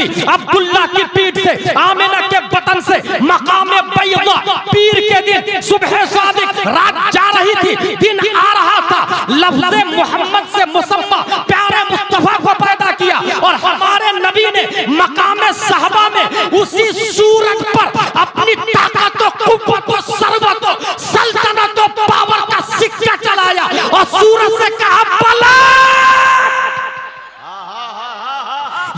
बीवी अब्दुल्ला की पीठ से, आमिना के बतन से मकाम बैदा पीर के दिन सुबह सादिक रात जा रही थी, दिन आ रहा था। लफ्ज़े मोहम्मद से मुसम्मा प्यारे मुस्तफा को पैदा किया और हमारे नबी ने मकाम सहबा में उसी सूरज पर अपनी ताकत और कुव्वत और सरवत और सल्तनत और पावर का सिक्का चलाया और सूरज से कहा बला।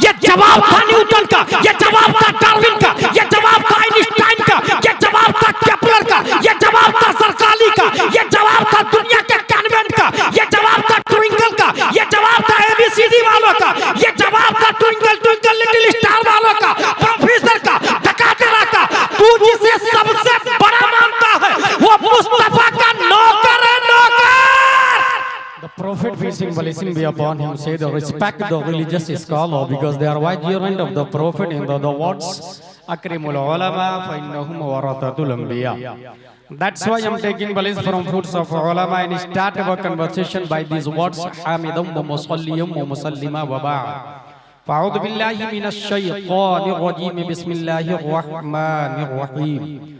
ये जवाब था न्यूटन का, ये जवाब था डार्विन का, ये जवाब था आइंस्टाइन का, ये जवाब था केपलर का, ये जवाब था सरकाली का, ये जवाब था दुनिया के कॉन्वेंट का, ये जवाब था ट्विंकल का, ये जवाब था एबीसीडी वालों का, ये जवाब था ट्विंकल ट्विंकल लिटिल स्टार वालों का, प्रोफेसर का, डकातेरा का। तू जिसे सबसे बड़ा मानता है वो मुस्तफा का नौकर है, नौकर। The Prophet, peace and blessing be upon him, said, respect the religious scholar because they are vicegerent of the Prophet in the words, Akrimul ulama fa innahum warathatul anbiya. That's why I'm taking place from fruits of ulama and start our conversation by these words, Hamidum wa musalliyum wa musallima wa ba'd. Fa'udhu billahi minash shaytanir rajim, bismillahir rahmanir rahim.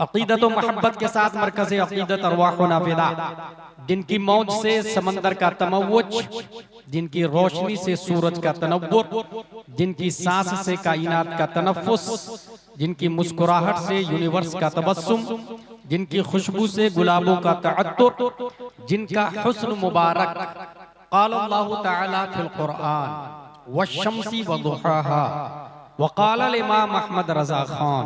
अक़ीदत व मोहब्बत के साथ मरकज़ अक़ीदत अरवाह नाफ़िदा, जिनकी मौज से समंदर का तमव्वुज, जिनकी रोशनी से सूरज का तनव्वुर, जिनकी सांस से कायनात का तनफ़्फ़ुस, जिनकी मुस्कुराहट से यूनिवर्स का तबस्सुम, जिनकी खुशबू से गुलाबों का तअत्तुर, जिनका हुस्न मुबारक क़ाल अल्लाहु तआला फ़िल क़ुरआन वश्शम्सी वदुहाहा वक़ाल इमाम अहमद रज़ा खान,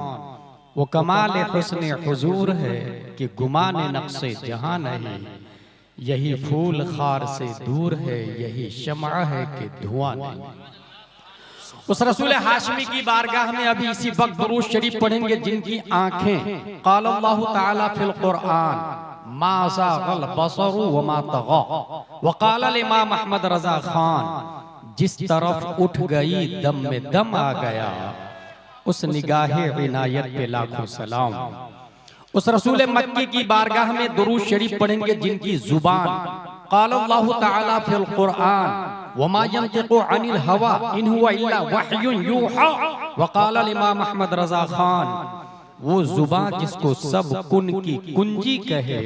वो कमाल हुस्न हुजूर है कि गुमान नक्शे जहां नहीं, यही फूल खार से दूर है, यही शम्अ है कि धुआं नहीं। उस रसूल हाशमी की बारगाह में अभी इसी वक्त दुरूद शरीफ पढ़ेंगे जिनकी आंखें क़ाल अल्लाहु तआला फ़िल क़ुरआन मा ज़ाग़ल बसरु व मा तग़ा वक़ाल इमाम अहमद रज़ा खान, जिस तरफ उठ गई दम में दम आ गया, उस निगाहे इनायत पे लाखों सलाम। उस रसूल मक्की की बारगाह में दुरूद शरीफ पढ़ेंगे जिनकी जुबान क़ाल अल्लाहु तआला फ़िल क़ुरआन वमा यंतिक़ु अनिल हवा इन हुवा इल्ला वह्युन यूहा वक़ाल इमाम अहमद रज़ा खान, वो जुबान जिसको सब कुन की कुंजी कहे,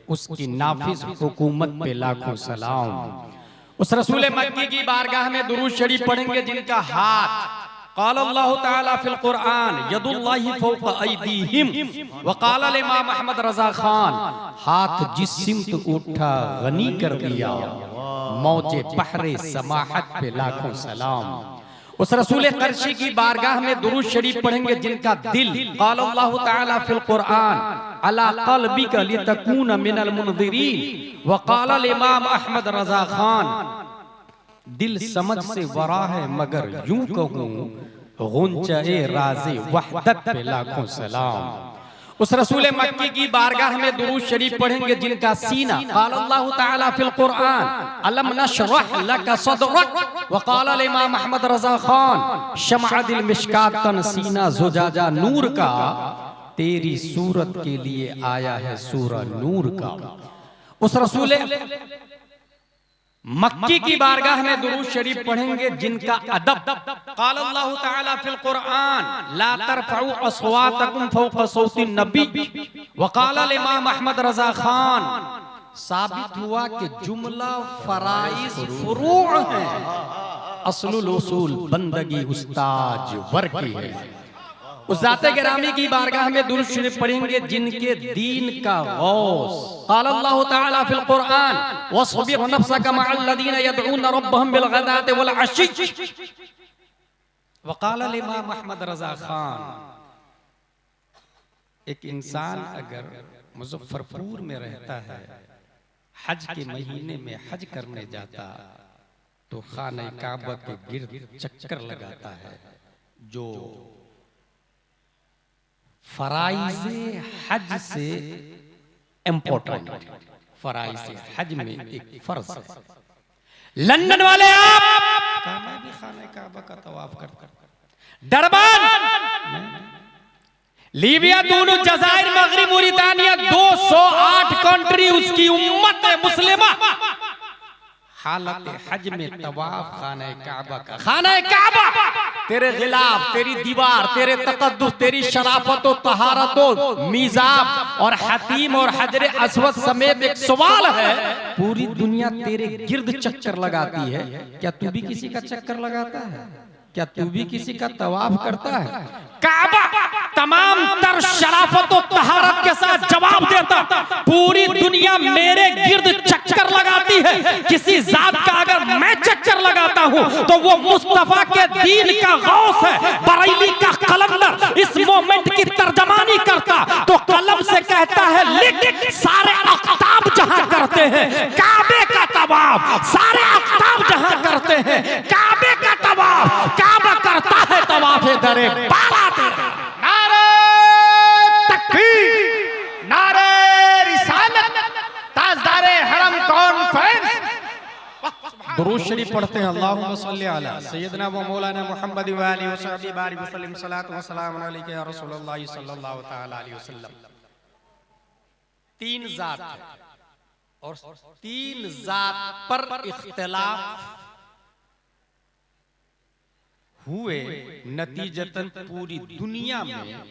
उसकी नाफिज हुकूमत पे लाखों सलाम। उस रसूल मक्की की बारगाह में दुरूद शरीफ पढ़ेंगे जिनका हाथ क़ाल अल्लाहु तआला फ़िल क़ुरआन यदुल्लाहि फ़ौक़ अयदीहिम वक़ाल इमाम अहमद रज़ा खान, हाथ जिस सिमत उठा गनी कर दिया, मौजे बहरे समाहत पे लाखों सलाम। उस रसूल क़रशी की बारगाह में दुरूद शरीफ पढ़ेंगे जिनका दिल क़ाल अल्लाहु तआला फ़िल क़ुरआन अला क़ल्बिका लितकूना मिनल मुनज़िरीन वक़ाल इमाम अहमद रज़ा खान, दिल समझ से वरा है मगर यूं कहूं गुंचे राज़े वहदत पे लाखों सलाम। उस रसूल मक्की की बारगाह में दुरूद शरीफ पढ़ेंगे जिनका सीना क़ाल अल्लाहु तआला फ़िल क़ुरआन अलम नशरह लका सदरक वक़ाल इमाम अहमद रज़ा खान शम्अ दिल मिश्कातन, सीना ज़ुजाजा नूर का, तेरी सूरत के लिए आया है सूरा नूर का। उस रसूल मक्की की बारगाह में दुरूद शरीफ पढ़ेंगे जिनका अदब क़ाल अल्लाहु तआला फ़िल क़ुरआन ला तरफ़उ अस्वातकुम फ़ौक़ सौति नबी वक़ाल इमाम अहमद रज़ा खान, साबित हुआ कि जुमला फ़राइज़ फ़ुरूअ है, अस्लुल उसूल बंदगी उस्ताज वर की है। उस ज़ाते गिरामी की बारगाह में दुरूद शरीफ पढ़ेंगे जिनके दीन का गौस क़ाल अल्लाहु तआला फ़िल क़ुरआन वस्बिर नफ्सक मअल्लज़ीना यदऊन रब्बहुम बिलग़दाति वल अशी वक़ाल इमाम अहमद रज़ा खान। एक इंसान अगर मुज़फ़्फ़रपुर में रहता है, हज के महीने में हज करने जाता, तो खाने काबा के गिर्द चक्कर लगाता है। जो फराइज़े हज से इम्पोर्टेंट, फराइज़े हज में एक फर्ज है। लंदन वाले आप मैं भी खाने काबा का तवाफ करता, डरबान लीबिया, दोनों जजायर, मगरिब, मोरितानिया, 208 कंट्री उसकी उम्मत है मुस्लिमा। हालत हज में तवाफ खाना काबा का, खाना काबा तेरे खिलाफ, तेरी दीवार, तेरे तकद्दुस, तेरी शराफत और तहारत, मीज़ाब और हतीम और हजरे अस्वद समेत एक सवाल है, पूरी दुनिया तेरे गिर्द चक्कर लगाती है, क्या तू भी किसी का चक्कर लगाता है? क्या तू भी किसी का तवाफ करता है? काबा तमाम तर शराफत और तहारत के साथ जवाब देता, पूरी दुनिया मेरे गिर्द चक्कर लगाती है, किसी जात का अगर मैं चक्कर लगाता हूं तो वो मुस्तफा के दीन का गौस है, बरेली का कलंदर इस मोमेंट की तर्जमानी करता तो कलम से कहता है लिख, सारे अख्ताब जहां करते हैं काबे का तवाफ, सारे अख्ताब जहां करते हैं काबे का तवाफ, काबा करता है तवाफ दरे बाला तेरा। नारे तकबीर, नारे रिसालत, ताजदारे हरम कॉन्फ्रेंस। दुरूद शरीफ पढ़ते हैं, अल्लाहुम्मा सल्ली अला सय्यदना व मौलाना मुहम्मद व आलिहि व सहबिहि बारिक व सल्लिम, सलातु व सलाम अलैका या रसूलल्लाह सल्लल्लाहु तआला अलैहि वसल्लम। तीन जात और तीन जात पर इख्तिलाफ हुए, नतीजतन पूरी दुनिया में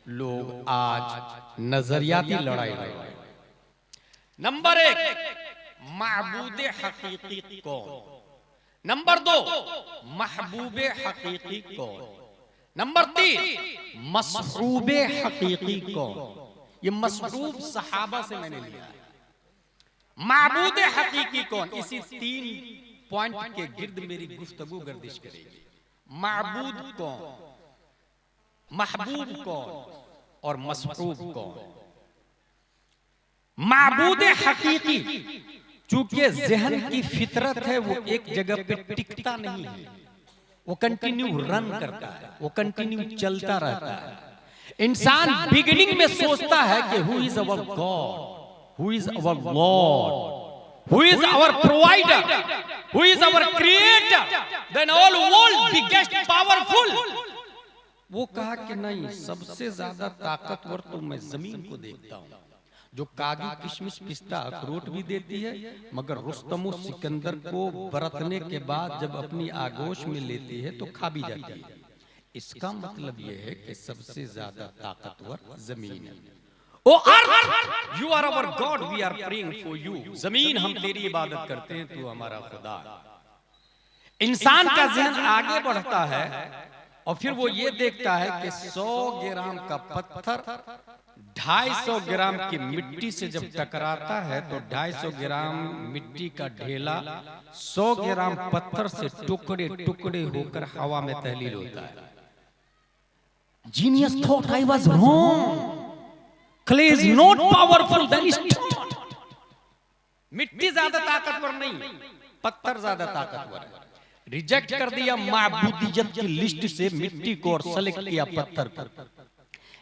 लोग आज नजरियाती लड़ाई लड़ रहे हैं। नंबर 1 महबूबे हकीकी कौन, नंबर 2 महबूबे हकीकी कौन, नंबर 3 मसरूबे हकीकी कौन। ये मसरूब सहाबा से मैंने लिया है। महबूबे हकीकी कौन, इसी 3 पॉइंट के गिर्द मेरी गुफ्तगू गर्दिश करेगी। महबूब कौन, महबूब कौन और मसरूब कौन। महबूब हकीकी, चूंकि जहन की फितरत है वो एक जगह पे टिकता नहीं है, वो कंटिन्यू रन करता है, वो कंटिन्यू चलता रहता है। इंसान बिगिनिंग में सोचता है कि who is our God, who is our Lord, who is our provider, who is our creator, then all world becomes powerful। वो कहा कि नहीं, सबसे ज्यादा ताकतवर तो मैं जमीन को देखता हूँ, जो काजू किशमिश पिस्ता अखरोट भी देती है, मगर रुस्तम और सिकंदर को बरतने के बाद जब अपनी आगोश में लेती है तो खा भी जाती है। इसका मतलब यह है कि सबसे ज्यादा ताकतवर जमीन है। O earth, you are our God, we are praying for you. जमीन, हम तेरी इबादत करते हैं, तू हमारा खुदा। इंसान का ज़हन आगे बढ़ता है और फिर वो ये देखता है कि 100 ग्राम का पत्थर 250 ग्राम की मिट्टी से जब टकराता है तो 250 ग्राम मिट्टी का ढेला 100 ग्राम पत्थर से टुकड़े टुकड़े होकर हवा में तहलील होता है। Genius thought I was wrong, clay is not powerful than stone। मिट्टी ज्यादा ताकतवर नहीं, पत्थर ज्यादा ताकतवर है। रिजेक्ट कर दिया माबूदियत की लिस्ट से मिट्टी को और सेलेक्ट किया पत्थर को।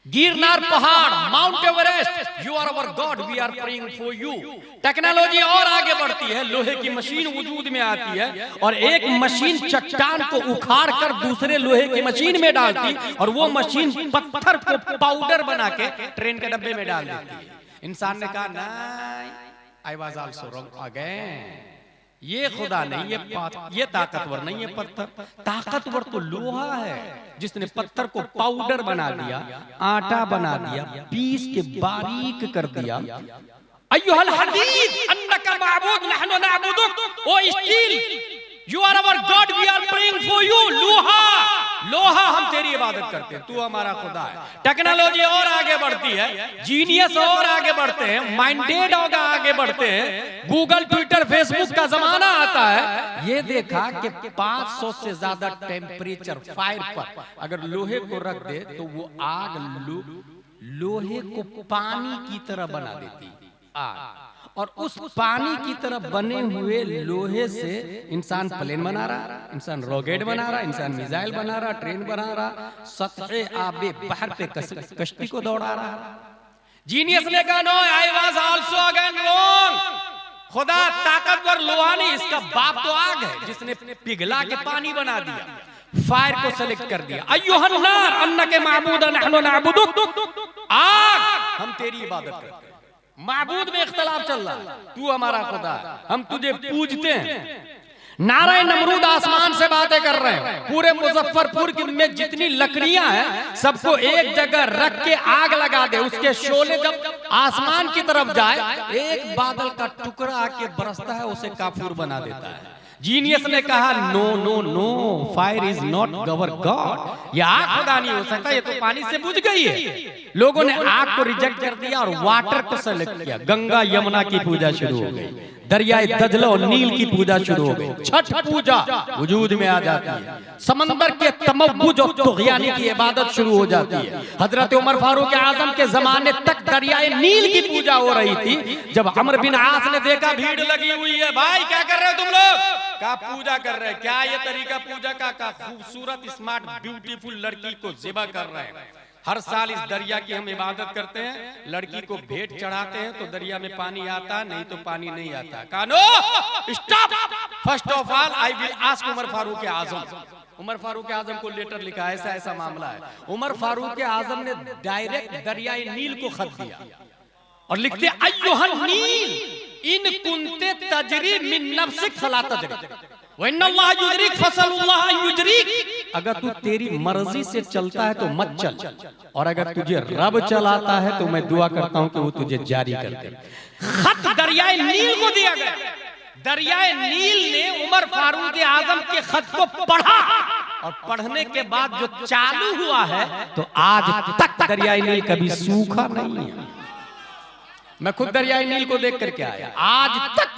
गिरनार पहाड़, Mount Everest, you are our God, we are praying for you. Technology और आगे बढ़ती है, लोहे की मशीन वजूद में आती है और एक मशीन चट्टान को उखाड़ कर दूसरे लोहे की मशीन में डालती और वो मशीन पत्थर को पाउडर बना के ट्रेन के डब्बे में डाल देती है। इंसान ने कहा नहीं, आई वाज आल्सो रॉन्ग अगेन, ये खुदा नहीं, ये ताकतवर नहीं है पत्थर। ताकतवर तो लोहा है, जिसने पत्थर को पाउडर बना दिया, आटा बना दिया, पीस के बारीक कर दिया। अय्युहल हदीद अन्नका माबूद नहनु नअबुदुक, O steel you are our God, we are praying for you. लोहा, लोहा, हम तेरी इबादत करते हैं, तू हमारा खुदा है। टेक्नोलॉजी और आगे बढ़ती है, जीनियस और आगे बढ़ते हैं, माइंडेड होगा आगे बढ़ते हैं, गूगल ट्विटर फेसबुक का जमाना आता है। ये देखा कि 500 से ज्यादा टेम्परेचर फायर पर अगर लोहे को रख दे तो वो आग लोहे को पानी की तरह बना देती आग, और उस पानी की तरह बने हुए लोहे से इंसान प्लेन बना रहा, इंसान रॉकेट बना रहा, इंसान मिसाइल बना रहा, ट्रेन बना रहा, सतहे आबे बाहर पे कश्ती को दौड़ा रहा। जीनियस ने कहा no, I was also again wrong, खुदा ताकतवर लोहा नहीं, इसका बाप तो आग है जिसने पिघला के पानी बना दिया। फायर को सेलेक्ट कर दिया, अय्युहन नार अन्नके माबूद नहनु नअबुदुक, आग हम तेरी इबादत करते हैं। माबूद में इख्तिलाफ चल रहा है, तू हमारा खुदा है, हम तुझे पूजते हैं। नाराय नमरूद आसमान से बातें कर रहे हैं, पूरे मुजफ्फरपुर में जितनी लकड़ियां हैं सबको एक जगह रख के आग लगा दे, उसके शोले जब आसमान की तरफ जाए एक बादल का टुकड़ा आके बरसता है, उसे काफूर बना देता है। जीनियस ने कहा no no no, fire is not our God, यह आग खुदा नहीं हो सकता, ये तो पानी से बुझ गई है। लोगों ने आग को रिजेक्ट कर दिया और वाटर को सेलेक्ट किया। गंगा यमुना की पूजा शुरू हो गई, दरियाए दजला और नील की पूजा शुरू हो गई, छठ पूजा वजूद में आ जाती है, समंदर के तमव्वुज और तुग़यानी की इबादत शुरू हो जाती है। हजरत उमर फारूक आजम के जमाने तक दरियाए नील की पूजा हो रही थी। जब अमर बिन आस ने देखा भीड़ लगी हुई है, भाई क्या कर रहे हो तुम लोग? का पूजा कर रहे हैं, क्या ये तरीका पूजा का खूबसूरत स्मार्ट ब्यूटीफुल लड़की को ज़िबा कर रहे हैं। हर साल इस दरिया की हम इबादत करते हैं, लड़की को भेंट चढ़ाते हैं तो दरिया में पानी आता, नहीं तो पानी नहीं आता। कानो stop, first of all I will ask Umar Farooq Azam. Umar Farooq Azam को लेटर लिखा, ऐसा ऐसा मामला है। उमर फारूक आजम ने डायरेक्ट दरियाए नील को खत दिया और लिखते अय्युहन नील इन कुंते तजरी मिन नफ्सिक फला तजरी वन्नल्लाह युजरिक फसलुल्लाह युजरिक, अगर तू तेरी मर्जी से चलता है तो मत चल, और अगर तुझे रब चलाता है तो मैं दुआ करता हूं कि वो तुझे जारी कर दे। खत दरियाए नील को दिया गया। दरियाए नील ने उमर फारूक आजम के खत को पढ़ा और पढ़ने के बाद जो चालू हुआ है तो आज तक दरियाए नील कभी सूखा नहीं है। मैं खुद दरियाए नील को देख करके आया, आज तक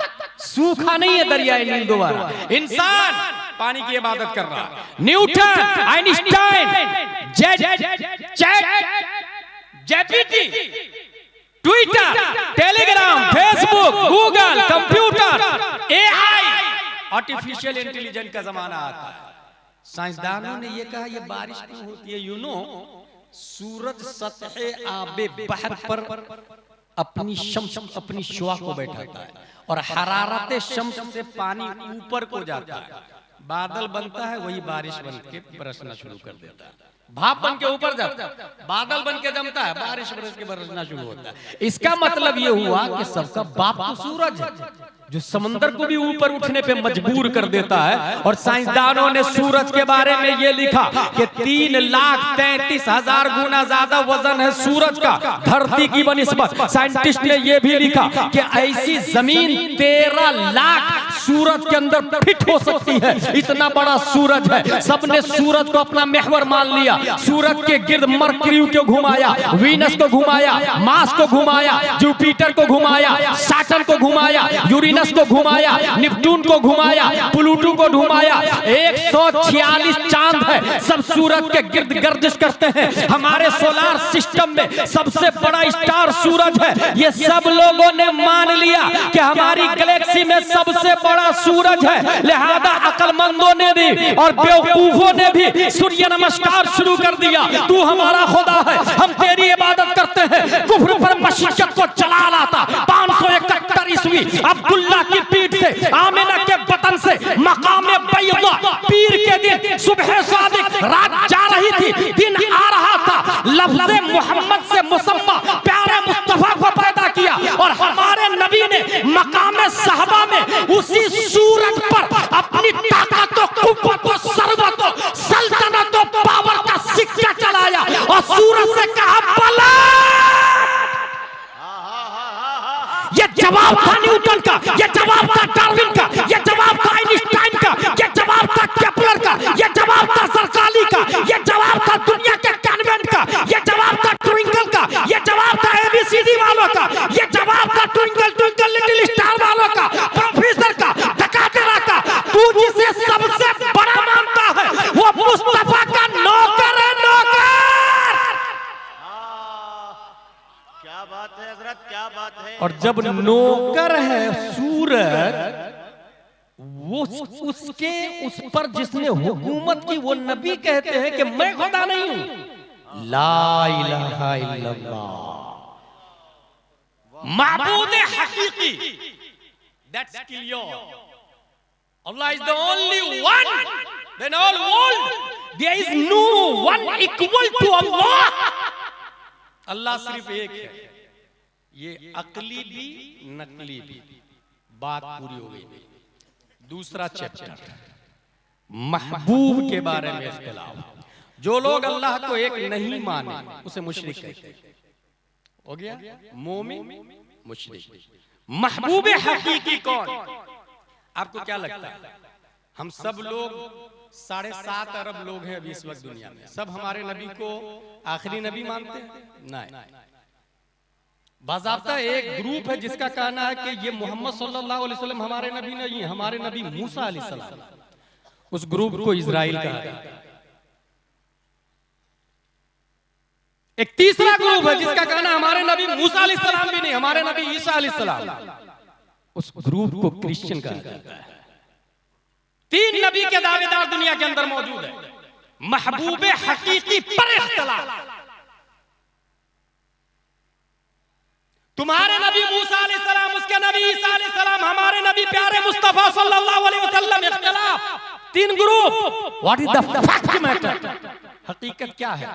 सूखा नहीं है दरियाए नील दोबारा। इंसान पानी की इबादत कर रहा है। Newton, Einstein, GPT, Twitter, Telegram, Facebook, Google, computer, AI, artificial intelligence का जमाना आता है। साइंसदानों ने यह कहा यह बारिश क्यों होती है? यू नो, सूरज सतहे आबे बहर पर अपनी शम्स अपनी शुआ को बैठाता है और हरारत शम्स से पानी ऊपर को जाता है, बादल बनता है, वही बारिश बन के बरसना शुरू कर देता है। भाप बन के ऊपर जाता है, बादल बन के जमता है, बारिश बरस के बरसना शुरू होता है। इसका मतलब ये हुआ कि सबका बाप तो सूरज है, जो समंदर को भी ऊपर उठने पे मजबूर कर देता है। और साइंसदानों ने सूरज के बारे में ये लिखा कि 3,33,000 गुना ज्यादा वजन है सूरज का धरती की बनिस्बत। साइंटिस्ट ने ये भी लिखा कि ऐसी जमीन 13 लाख सूरज के अंदर फिट हो सकती है, इतना बड़ा सूरज है। सबने सूरज को अपना महवर मान लिया। सूरज के गिर्द मरकरी को घुमाया, वीनस को घुमाया, मार्स को घुमाया, जुपिटर को घुमाया, सैटर्न को घुमाया, यूरेनस को घुमाया, नेपच्यून को घुमाया, प्लूटो को घुमाया। 146 चांद है, सब सूरज के गिर्द गर्दिश करते हैं। हमारे सोलार सिस्टम में सबसे बड़ा स्टार सूरज है। ये सब लोगों ने मान लिया कि हमारी गैलेक्सी में सबसे बड़ा सूरज है। लिहाजा अक्लमंदों ने भी और बेवकूफों ने भी सूर्य नमस्कार शुरू कर दिया। तू हमारा खुदा है, हम तेरी इबादत करते हैं। कुफ्र पर मशीयत को चला लाता 571 ईस्वी अब्दुल्ला की पीठ से, आमिना के बतन से, मकाम बैदा पीर के दिन सुबह सादिक रात जा रही थी, दिन आ रहा था। लफ्ज़े मोहम्मद से मुसम्मा प्यारे मुस्तफा को पैदा किया और हमारे नबी ने मकाम सहबा में उसी सूरज पर अपनी ताकत और कुव्वत और सरवत और सल्तनत और पावर का सिक्का चलाया और सूरज से कहा बला। ये जवाब था न्यूटन का, ये जवाब था डार्विन का, ये जवाब था आइंस्टाइन का, ये जवाब था केपलर का, ये जवाब था सरकाली का, ये जवाब था दुनिया के कन्वेंट का, ये जवाब था ट्विंकल का, ये जवाब था एबीसीडी वालों का, ये जवाब था ट्विंकल ट्विंकल लिटिल स्टार वालों का, प्रोफेसर का, डकातेरा का। तू जिसे सबसे बड़ा मानता है वो मुस्तफा का नौकर है, नौकर। बात है हजरत, क्या बात है। और जब नौकर है सूरज, वो उसके उस पर जिसने हुकूमत की वो नबी कहते हैं कि मैं खुदा नहीं हूं। ला इलाहा इल्लल्लाह, माबूद हकीकी, that's clear. Allah is the only one then all world, there is no one equal to Allah. अल्लाह सिर्फ एक है। ये अकली भी नकली भी बात पूरी हो गई। दूसरा चैप्टर महबूब के बारे में इख्तिलाफ। जो लोग अल्लाह को एक नहीं माने उसे मुशरिक कहते हैं। हो गया मोमिन मुशरिक। महबूब हकीकी कौन? आपको क्या लगता है? हम सब लोग 7.5 अरब लोग हैं अभी इस वक्त दुनिया में, सब हमारे नबी को आखिरी नबी मानते हैं? नहीं। बाज़ाब्ता एक ग्रुप है जिसका कहना है कि ये मोहम्मद सल्लल्लाहु अलैहि वसल्लम हमारे नबी नहीं, हमारे नबी मूसा अलैहिस्सलाम। उस ग्रुप को इजराइल कहा जाता है। एक तीसरा ग्रुप है जिसका कहना हमारे नबी मूसा अलैहिस्सलाम भी नहीं, हमारे नबी ईसा अलैहिस्सलाम। उस ग्रुप को क्रिश्चियन कहा जाता है। 3 नबी के दावेदार दुनिया के अंदर मौजूद है। महबूबे हकीकी पर इख्तिलाफ। तुम्हारे नबी मूसा अलैहिस्सलाम, उसके नबी ईसा अलैहिस्सलाम, हमारे नबी प्यारे मुस्तफा सल्लल्लाहु अलैहि वसल्लम। इख्तिलाफ 3 group. What is the fact matter? हकीकत क्या है?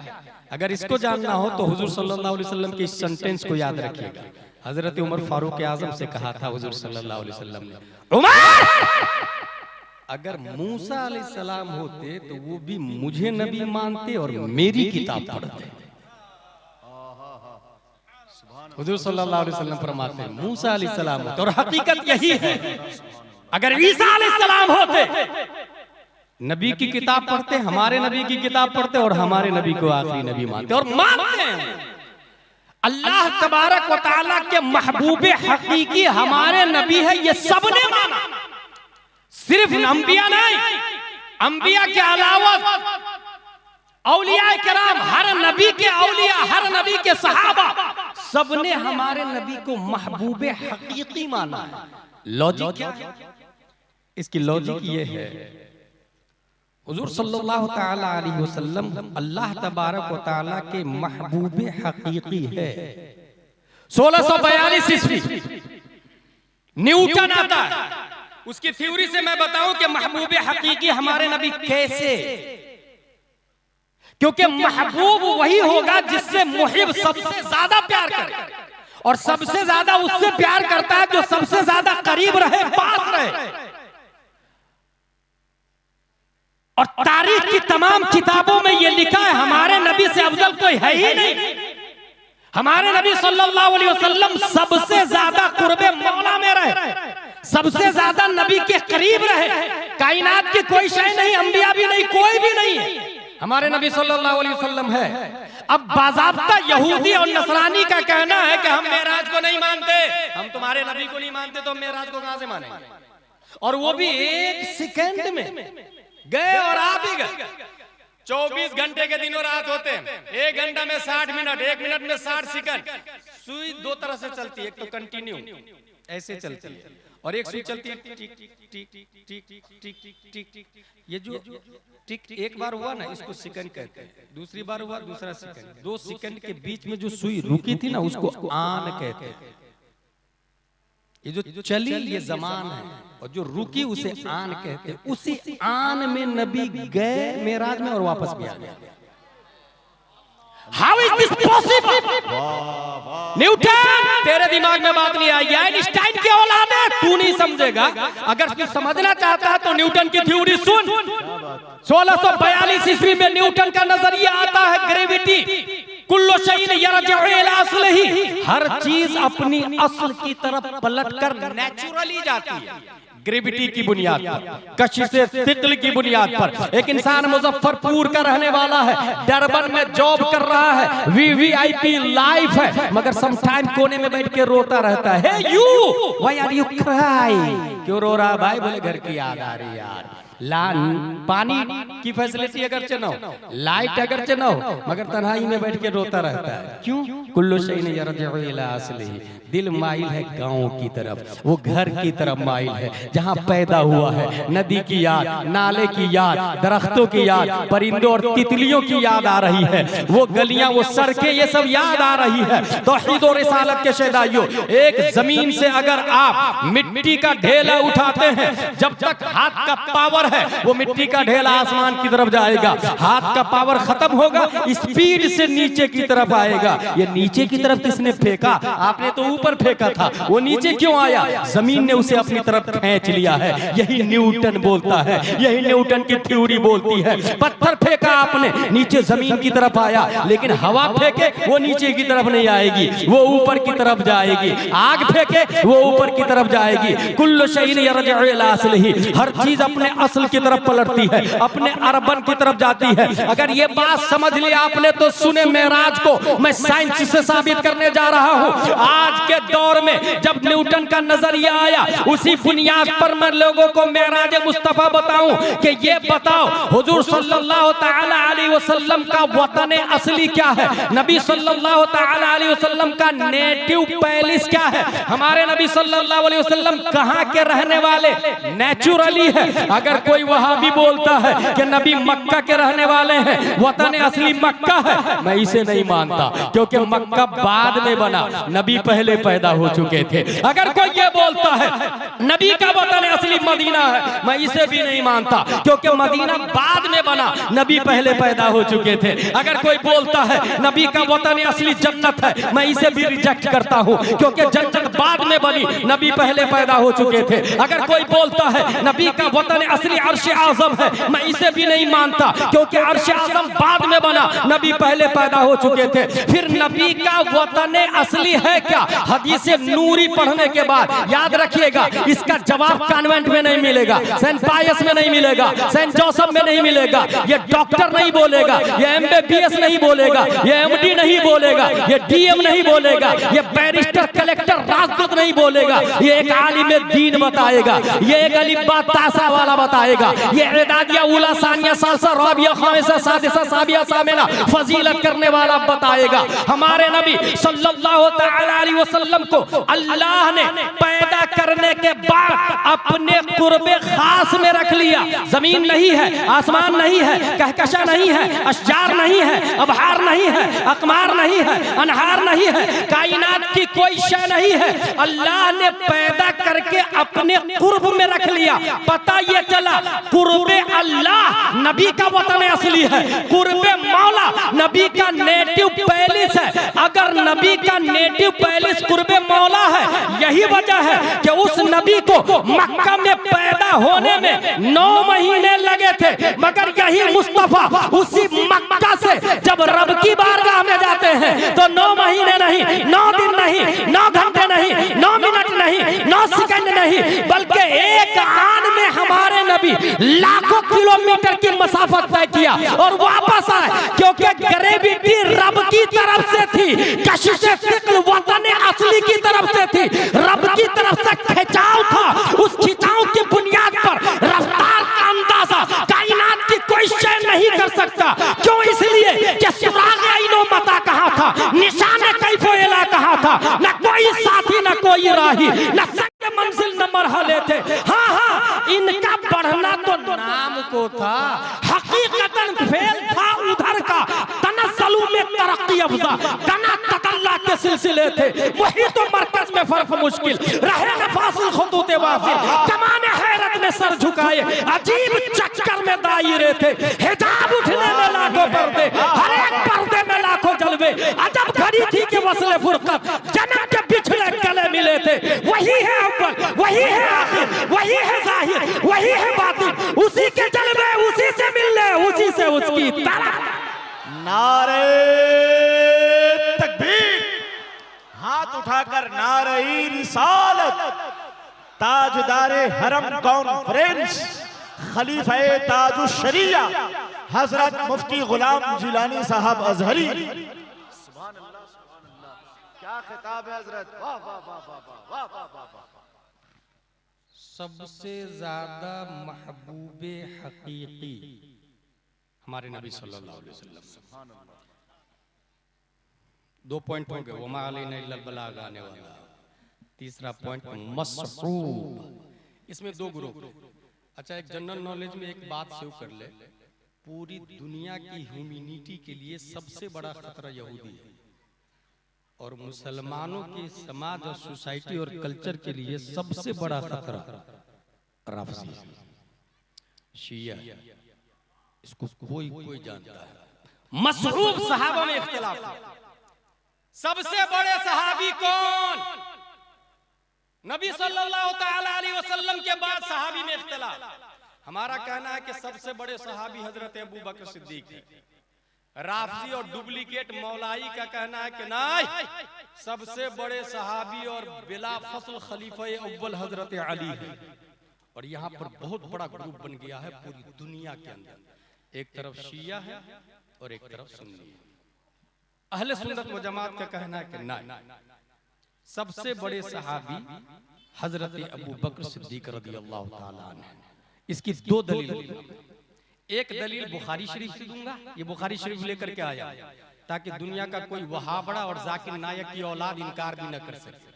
अगर इसको जानना हो तो हुजूर सल्लल्लाहु अलैहि वसल्लम के इस सेंटेंस को याद रखिएगा। हजरत उमर फारूक आजम से कहा था हुजूर सल्लल्लाहु अलैहि वसल्लम ने, उमर अगर मूसा अलैहिस्सलाम होते तो वो भी मुझे नबी मानते और मेरी किताब पढ़ते। हुजूर सल्लल्लाहु अलैहि वसल्लम फरमाते हैं मूसा अलैहिस्सलाम होते, और हकीकत यही है। अगर ईसा अलैहिस्सलाम होते नबी की किताब पढ़ते, हमारे नबी की किताब पढ़ते और हमारे नबी को आखिरी नबी मानते और मानते हैं। अल्लाह तबारक व तआला के महबूबे हकीकी हमारे नबी है, ये सबने माना। सिर्फ अंबिया नहीं, अंबिया के अलावा औलिया किराम, हर नबी के औलिया, हर नबी के सहाबा, सबने हमारे नबी को महबूबे हकीकी माना है। लॉजिक क्या है इसकी? लॉजिक ये है, हुजूर सल्लल्लाहु तआला अलैहि वसल्लम अल्लाह तबारक व तआला के महबूबे हकीकी है। 1642 ईस्वी न्यूटन आता है, उसकी थ्योरी से मैं बताऊं कि महबूबे हकीकी हमारे नबी कैसे। क्योंकि महबूब वही होगा जिससे मुहिब सबसे ज्यादा प्यार करे, और सबसे ज्यादा उससे प्यार करता है जो सबसे ज्यादा करीब रहे, पास रहे। और तारीख की तमाम किताबों में यह लिखा है हमारे नबी से अफजल कोई है ही नहीं। हमारे नबी सल्लल्लाहु अलैहि वसल्लम सबसे ज्यादा कुर्बे मौला में रहे, सबसे ज्यादा नबी के करीब रहे। कायनात की कोई शय नहीं, अंबिया भी नहीं, कोई भी नहीं है, हमारे नबी सल्लल्लाहु अलैहि वसल्लम है। अब बाज़ाब्ता यहूदी और नसरानी का कहना है कि हम मेराज को नहीं मानते, हम तुम्हारे नबी को नहीं मानते, तो हम मेराज को कहां से मानेंगे? और वो भी 1 सेकंड में गए और आ भी गए। 24 घंटे के दिनों रात होते हैं, 1 घंटा में 60 मिनट, 1 मिनट में 60 सेकंड। सुई 2 तरह से चलती है, एक तो कंटिन्यू ऐसे चलती है, और एक सुई चलती है टिक टिक टिक टिक टिक टिक। ये जो टिक एक बार हुआ ना, इसको सेकंड कहते हैं, दूसरी बार हुआ दूसरा सेकंड। 2 सेकंड के बीच में जो सुई रुकी थी ना, उसको आन कहते हैं। ये जो चली ये जमान है, और जो रुकी उसे आन कहते हैं। उसी आन में नबी गए मेराज में और वापस भी आ गए। How is this possible? Newton, तेरे दिमाग में बात नहीं आई। आइंस्टाइन की औलाद है, तू नहीं समझेगा। अगर तू समझना चाहता है तो न्यूटन की थ्योरी सुन। 1642 ईस्वी में न्यूटन का नजरिया आता है ग्रेविटी। कुल्लु शैइन यरजिउ इला अस्लिही, हर चीज अपनी असल की तरफ पलटकर नेचुरली जाती है। ग्रेविटी की बुनियाद पर, कशिशे थिकल की बुनियाद पर। एक इंसान मुजफ्फरपुर का रहने वाला है, डरबन में जॉब कर रहा है, वीवीआईपी लाइफ है, मगर सम टाइम कोने में बैठ के रोता रहता है। Hey you, why are you crying? क्यों रो रहा भाई? बोले घर की याद आ रही यार। पानी की फैसिलिटी अगरचे न हो, लाइट अगरचे न हो, मगर तन्हाई में बैठ के रोता रहता है। क्यों? कुल्लु शैइन यरजिउ इला अस्लिही, दिल माइल है गांव की तरफ, वो घर की तरफ माइल है जहां पैदा हुआ है। नदी की याद, नाले की याद, दरख्तों की याद, परिंदों और तितलियों की याद आ रही है। वो गलियां, वो सड़कें, ये सब याद आ रही है। तौहीद और रिसालत के शहदाइयों, एक जमीन से अगर आप मिट्टी का ढेला उठाते हैं, जब तक हाथ का पावर है वो मिट्टी का ढेला आसमान की तरफ जाएगा, हाथ का पावर खत्म होगा, स्पीड से नीचे की तरफ आएगा। ये नीचे की तरफ किसने फेंका? आपने तो ऊपर फेंका था, वो नीचे क्यों आया? जमीन ने उसे अपनी तरफ खींच लिया है। यही न्यूटन बोलता है, यही न्यूटन की थ्योरी बोलती है। पत्थर फेंका आपने, नीचे जमीन की तरफ आया, लेकिन हवा फेंके वो नीचे की तरफ नहीं आएगी, वो ऊपर की तरफ जाएगी। आग फेंके वो ऊपर की तरफ जाएगी। कुल्लु शैइन यरजिउ इला असलिही, हर चीज अपने असल की तरफ पलटती है, अपने अर्बन की तरफ जाती है। अगर ये बात समझ ली आपने तो सुने मेराज को मैं साइंस से साबित करने जा रहा हूं। आज के दौर में जब न्यूटन का नजरिया आया, उसी बुनियाद पर मैं लोगों को मेराज मुस्तफा बताऊं कि ये बताओ हुजूर सल्लल्लाहु तआला अलैहि वसल्लम का वतन असली क्या है? नबी सल्लल्लाहु तआला अलैहि वसल्लम का नेटिव पैलेस क्या है? हमारे नबी सल्लल्लाहु अलैहि वसल्लम कहां के रहने वाले नेचुरली है। अगर कोई वहाबी बोलता है कि नबी मक्का के रहने वाले हैं, वतन असली मक्का है, मैं इसे नहीं मानता, क्योंकि मक्का बाद में बना, नबी पहले पैदा हो चुके थे। अगर कोई ये बोलता है नबी का वतन असली मदीना है, मैं इसे भी नहीं मानता, क्योंकि मदीना बाद में बना, नबी पहले पैदा हो चुके थे। अगर कोई बोलता है नबी का वतन असली जन्नत है, मैं इसे भी रिजेक्ट करता हूं, क्योंकि जन्नत बाद में बनी, नबी पहले पैदा हो चुके थे। अगर कोई बोलता है नबी का वतन असली अर्श आज़म है, मैं इसे भी नहीं मानता, क्योंकि अर्श आज़म बाद में बना, नबी पहले पैदा हो चुके थे। फिर नबी का वतन असली है क्या? हदीस नूरी पढ़ने के बाद याद रखिएगा, इसका जवाब कॉन्वेंट में नहीं मिलेगा, सेंट पायस में नहीं मिलेगा, सेंट जोसेफ में नहीं मिलेगा। ये डॉक्टर नहीं बोलेगा, ये एमबीबीएस नहीं बोलेगा, ये एमडी नहीं बोलेगा, ये डीएम नहीं बोलेगा, ये बैरिस्टर कलेक्टर राजदूत नहीं बोलेगा। ये एक आलिम दीन बताएगा, ये एक अलिफ्बा तासा वाला बताएगा, ये इदादिया उला सानिया सालसा राबिया खामिसा सादिसा साबिया सामिना फजीलत करने वाला बताएगा। हमारे नबी सल्लल्लाहु तआला अलैहि वसल्लम को अल्लाह ने पैदा करने के बाद अपने कुर्बे खास में रख लिया। जमीन नहीं है, आसमान नहीं है, कहकशा नहीं है, अशजार नहीं है, अबहार नहीं है, अकमार नहीं है, अनहार नहीं है, कायनात की कोई शय नहीं है। अल्लाह ने पैदा करके अपने कुर्ब में रख लिया। पता ये चला कुर्बे अल्लाह नबी का वतन असली है, कुर्बे मौला नबी का नेटिव पैलेस है। अगर नबी का नेटिव पैलेस कुर्बे मौला है, यही वजह है कि उस नबी को मक्का में पैदा होने में 9 महीने लगे थे, मगर यही मुस्तफा उसी मक्का से जब रब की बारगाह में जाते हैं तो 9 महीने नहीं, 9 दिन नहीं, 9 घंटे नहीं, 9 मिनट नहीं, 9 सेकंड नहीं, बल्कि एक आन में हमारे नबी लाखों किलोमीटर की मसाफत तय किया और वापस आए, क्योंकि ग्रेविटी रब की तरफ से थी, कशिश फिक्र वतन असली की तरफ से थी, रब की तरफ से खिंचाव था। उस खिंचाव की बुनियाद पर रफ्तार का अंदाजा कायनात की कोई शय नहीं कर सकता। क्यों? इसलिए कि सुराग आइनो मता कहा था, निशान कैफो इला कहा था, न कोई साथी न कोई राही, न सत्य मंजिल न मरहले थे। हाँ हाँ, इनका बढ़ना तो नाम को था, हकीकतन फेल था उधर का। तनस्सलू में तरक्की अफजा, तना ततल्ला के सिलसिले थे, वही तो मरकज में फर्क मुश्किल रहे न फासिल खुतूते वासिल। कमाने हैरत में सर झुकाए, अजीब चक्कर में दायरे थे, हिजाब उठने में लाखों पर्दे, हर एक पर्दे में लाखों जलवे। अजब घड़ी थी कि वस्ले फुरकत, जन्नत के बिछड़े गले मिले थे। वही है अव्वल, वही है आखिर, वही है जाहिर, वही है बातिन, उसी के जलवे, उसी से मिलने, उसी से उसकी तरह। नारे तकबीर, हाथ उठाकर नारे रिसालत, ताजदारे हरम कॉन्फ्रेंस, खलीफे ताजुश शरिया हजरत मुफ्ती गुलाम जिलानी साहब अजहरी। सुभान अल्लाह, सुभान अल्लाह, क्या खिताब है हजरत, वाह वाह वाह वाह वाह वाह वाह वाह। सबसे ज्यादा महबूबे हकीकी हमारे नबी सल्लल्लाहु अलैहि वसल्लम। 2 पॉइंट हो गए, वमा अलैना इल्लल बलाग आने वाला। तीसरा पॉइंट मसरूब, इसमें 2 ग्रुप। अच्छा, एक जनरल नॉलेज में एक बात सेव कर ले, पूरी दुनिया की ह्यूमैनिटी के लिए सबसे बड़ा खतरा यहूदी है, और मुसलमानों के समाज और सोसाइटी और कल्चर के लिए सबसे बड़ा खतरा राफसी है। शिया, इसको कोई कोई जानता है। मसरूफ सहाबा में इख्तिलाफ है। सबसे बड़े सहाबी कौन? नबी सल्लल्लाहु तआला अलैहि वसल्लम के बाद सहाबी में इख्तिलाफ। हमारा कहना है कि सबसे बड़े सहाबी हजरत अबू बकर सिद्दीक है। राफजी और डुप्लीकेट मौलाई का कहना है कि नहीं, सबसे बड़े सहाबी और बिला फसल खलीफा अव्वल हजरत अली है। और यहाँ पर बहुत बड़ा ग्रुप बन गया है पूरी दुनिया के अंदर। एक तरफ शिया है और एक तरफ सुन्नी है। अहले सुन्नत व जमात का कहना है कि नहीं, सबसे बड़े सहाबी हजरत अबू बकर सिद्दीक रज़ियल्लाहु ताला अन्हु। इसकी दो दलील, एक दलील बुखारी शरीफ से दूंगा, ये बुखारी शरीफ लेकर के आया ताकि दुनिया का कोई वहाबड़ा और जाकिर नायक की औलाद इनकार भी न कर सके,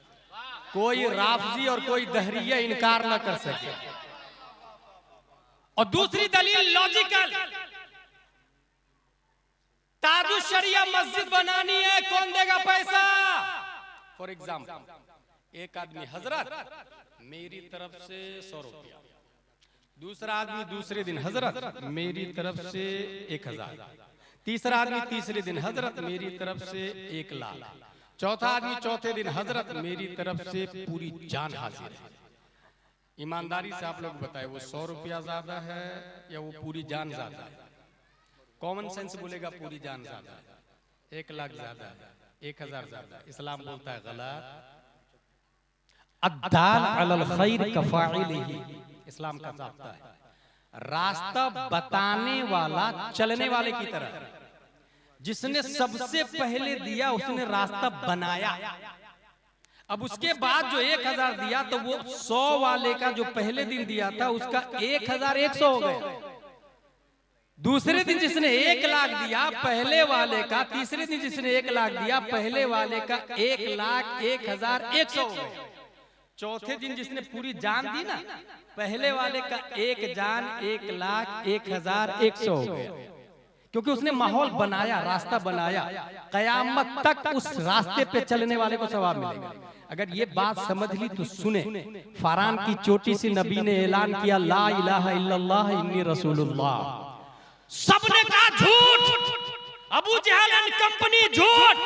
कोई राफजी और कोई दहरिया इनकार न कर सके। और दूसरी दलील लॉजिकल, ताजुश शरिया मस्जिद बनानी है, कौन देगा पैसा? फॉर एग्जाम्पल, एक आदमी हजरत मेरी तरफ से 100 रुपया, दूसरा आदमी दूसरे दिन हजरत मेरी तरफ से 1000, तीसरा आदमी तीसरे दिन हजरत मेरी तरफ से 1 लाख, चौथा आदमी चौथे दिन हजरत मेरी तरफ से पूरी जान हाजिर है। ईमानदारी से आप लोग बताएं, वो 100 रुपया ज्यादा है या वो पूरी जान ज्यादा है? कॉमन सेंस बोलेगा पूरी जान ज्यादा है, 1 लाख ज्यादा है, 1000 ज्यादा है। इस्लाम बोलता है गलत। अद्दाल अलल खैर कफाइलिही, इस्लाम का ज़ाब्ता है, रास्ता बताने वाला चलने वाले की तरह। जिसने सबसे पहले दिया उसने रास्ता बनाया। अब उसके बाद जो 1000 दिया तो वो 100 वाले का जो पहले दिन दिया था उसका 1100 हो गया। दूसरे दिन जिसने 1 लाख दिया पहले वाले का, तीसरे दिन जिसने 1 लाख दिया पहले वाले का 1,01,100 हो गया। चौथे दिन जिसने पूरी जान दी ना, पहले वाले का 1 जान 1,01,100 हो गया, क्योंकि उसने माहौल बनाया, रास्ता बनाया। कयामत तक उस रास्ते पे चलने वाले को सवाब मिलेगा। अगर ये बात समझ ली तो सुने, फरहान की चोटी से नबी ने ऐलान किया, ला इलाहा इल्लल्लाह इन्नी रसूलुल्लाह। सबने कहा झूठ, अबू जहल एंड कंपनी झूठ,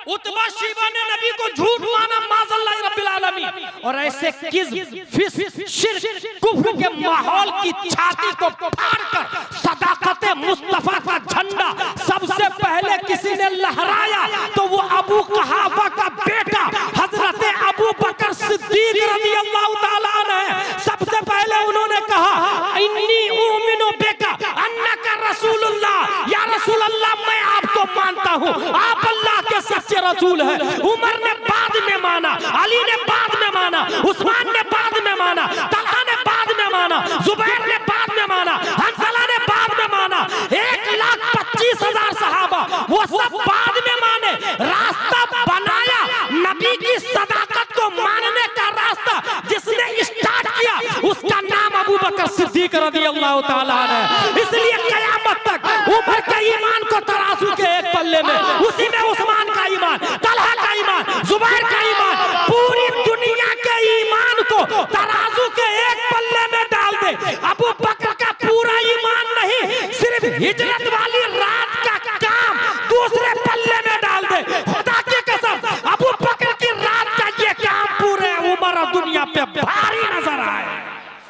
उतबा शिबा ने नबी को झूठ माना, माज़ल्लाह रब्बिल आलमीन। और ऐसे किज़्ब, फिस्क, शिर्क, कुफ्र के माहौल की छाती को फाड़कर सदाकत मुस्तफा का झंडा सबसे पहले किसी ने लहराया तो वो अबू कहाफा का बेटा हजरत अबू बकर सिद्दीक रज़ियल्लाहु ताला अन्हु है। सबसे पहले उन्होंने कहा, इन्नी उमिनु बिका अन्नका रसूलुल्लाह, या रसूल अल्लाह मैं आपको मानता हूँ, आप अल्लाह के सच्चे रसूल है। उमर ने बाद में माना, अली ने बाद में माना, उस्मान ने बाद में माना, तलहा ने बाद में माना, जुबैर ने बाद में माना, हंसला ने बाद में माना। 1,25,000 सहाबा वो सब बाद में माने। रास्ता बनाया, नबी की सदाकत को मानने का रास्ता जिसने स्टार्ट किया उसका नाम अबू बकर सिद्दीक रज़ियल्लाहु ताला अन्हु। इसलिए कयामत तक उमर के ईमान को तराजू के एक पल्ले में, उसी में उस्मान का ईमान, तलहा का ईमान, जुबैर का ईमान, पूरी दुनिया के ईमान को तराजू के एक पल्ले में डाल दे। अबू बकर का पूरा ईमान नहीं, सिर्फ हिजरत वाली रात का काम दूसरे पल्ले में डाल दे। खुदा की कसम, अबू बकर की रात का ये काम पूरे उमर और दुनिया पे भारी नजर आए।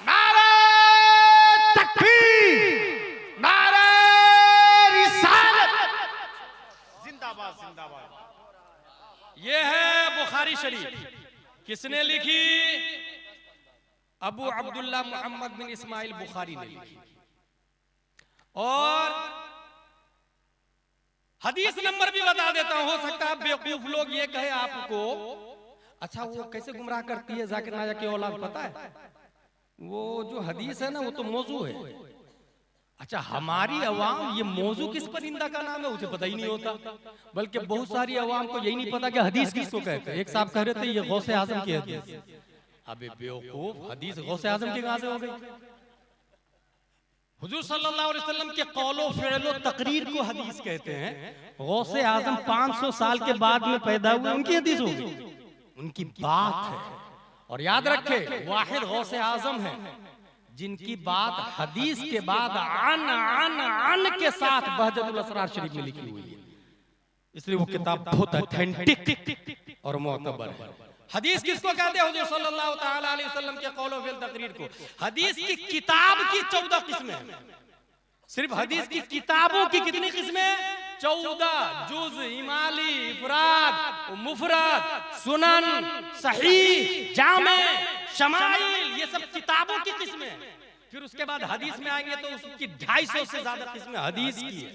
नारे तकबीर, नारे रिसालत, जिंदाबाद जिंदाबाद। ये है बुखारी शरीफ। किसने लिखी? अबू अब्दुल्ला मोहम्मद बिन इस्माइल बुखारी ने लिखी। और हदीस नंबर भी बता देता हूं, हो सकता है बेवकूफ लोग ये कहे आपको, अच्छा वो कैसे गुमराह करती है जाकिर नायक की औलाद, पता है वो जो हदीस है ना वो तो मौजू है। अच्छा हमारी अवाम ये मौजू किस परिंदा का नाम है उसे पता ही नहीं होता, बल्कि बहुत सारी अवाम को यही नहीं पता कि हदीस किसको कहते हैं। एक साहब कह रहे थे ये गौसे आजम की हदीस। अबे बेवकूफ, हदीस गौसे आजम की कहां से हो गई? हुजूर सल्लल्लाहु अलैहि वसल्लम के कौलो फ़िअलो तकरीर को हदीस कहते हैं। गौसे आजम 500 साल के बाद में पैदा हुए, उनकी हदीस होगी, उनकी बात है। और याद रखे वाहिद गौसे आजम है, जिनकी बात हदीस के बाद आन के साथ बहजतुल असरार शरीफ में लिखी हुई है, इसलिए वो किताब बहुत ऑथेंटिक और मोतबर है। हदीस किसको कहते हैं? हुजूर सल्लल्लाहु ताला अलैहि वसल्लम के कौल व फिल तकरीर को। हदीस की किताब की 14 किस्में हैं। सिर्फ हदीस की किताबों की कितनी किस्में? 14 जुज, इमाली, इफराद, मुफरद, सुनन, सहीह, जामे, शमाइल, ये सब किताबों की किस्में हैं। फिर उसके बाद हदीस में आएंगे तो उसकी 250 से ज्यादा किस्में हदीस की है।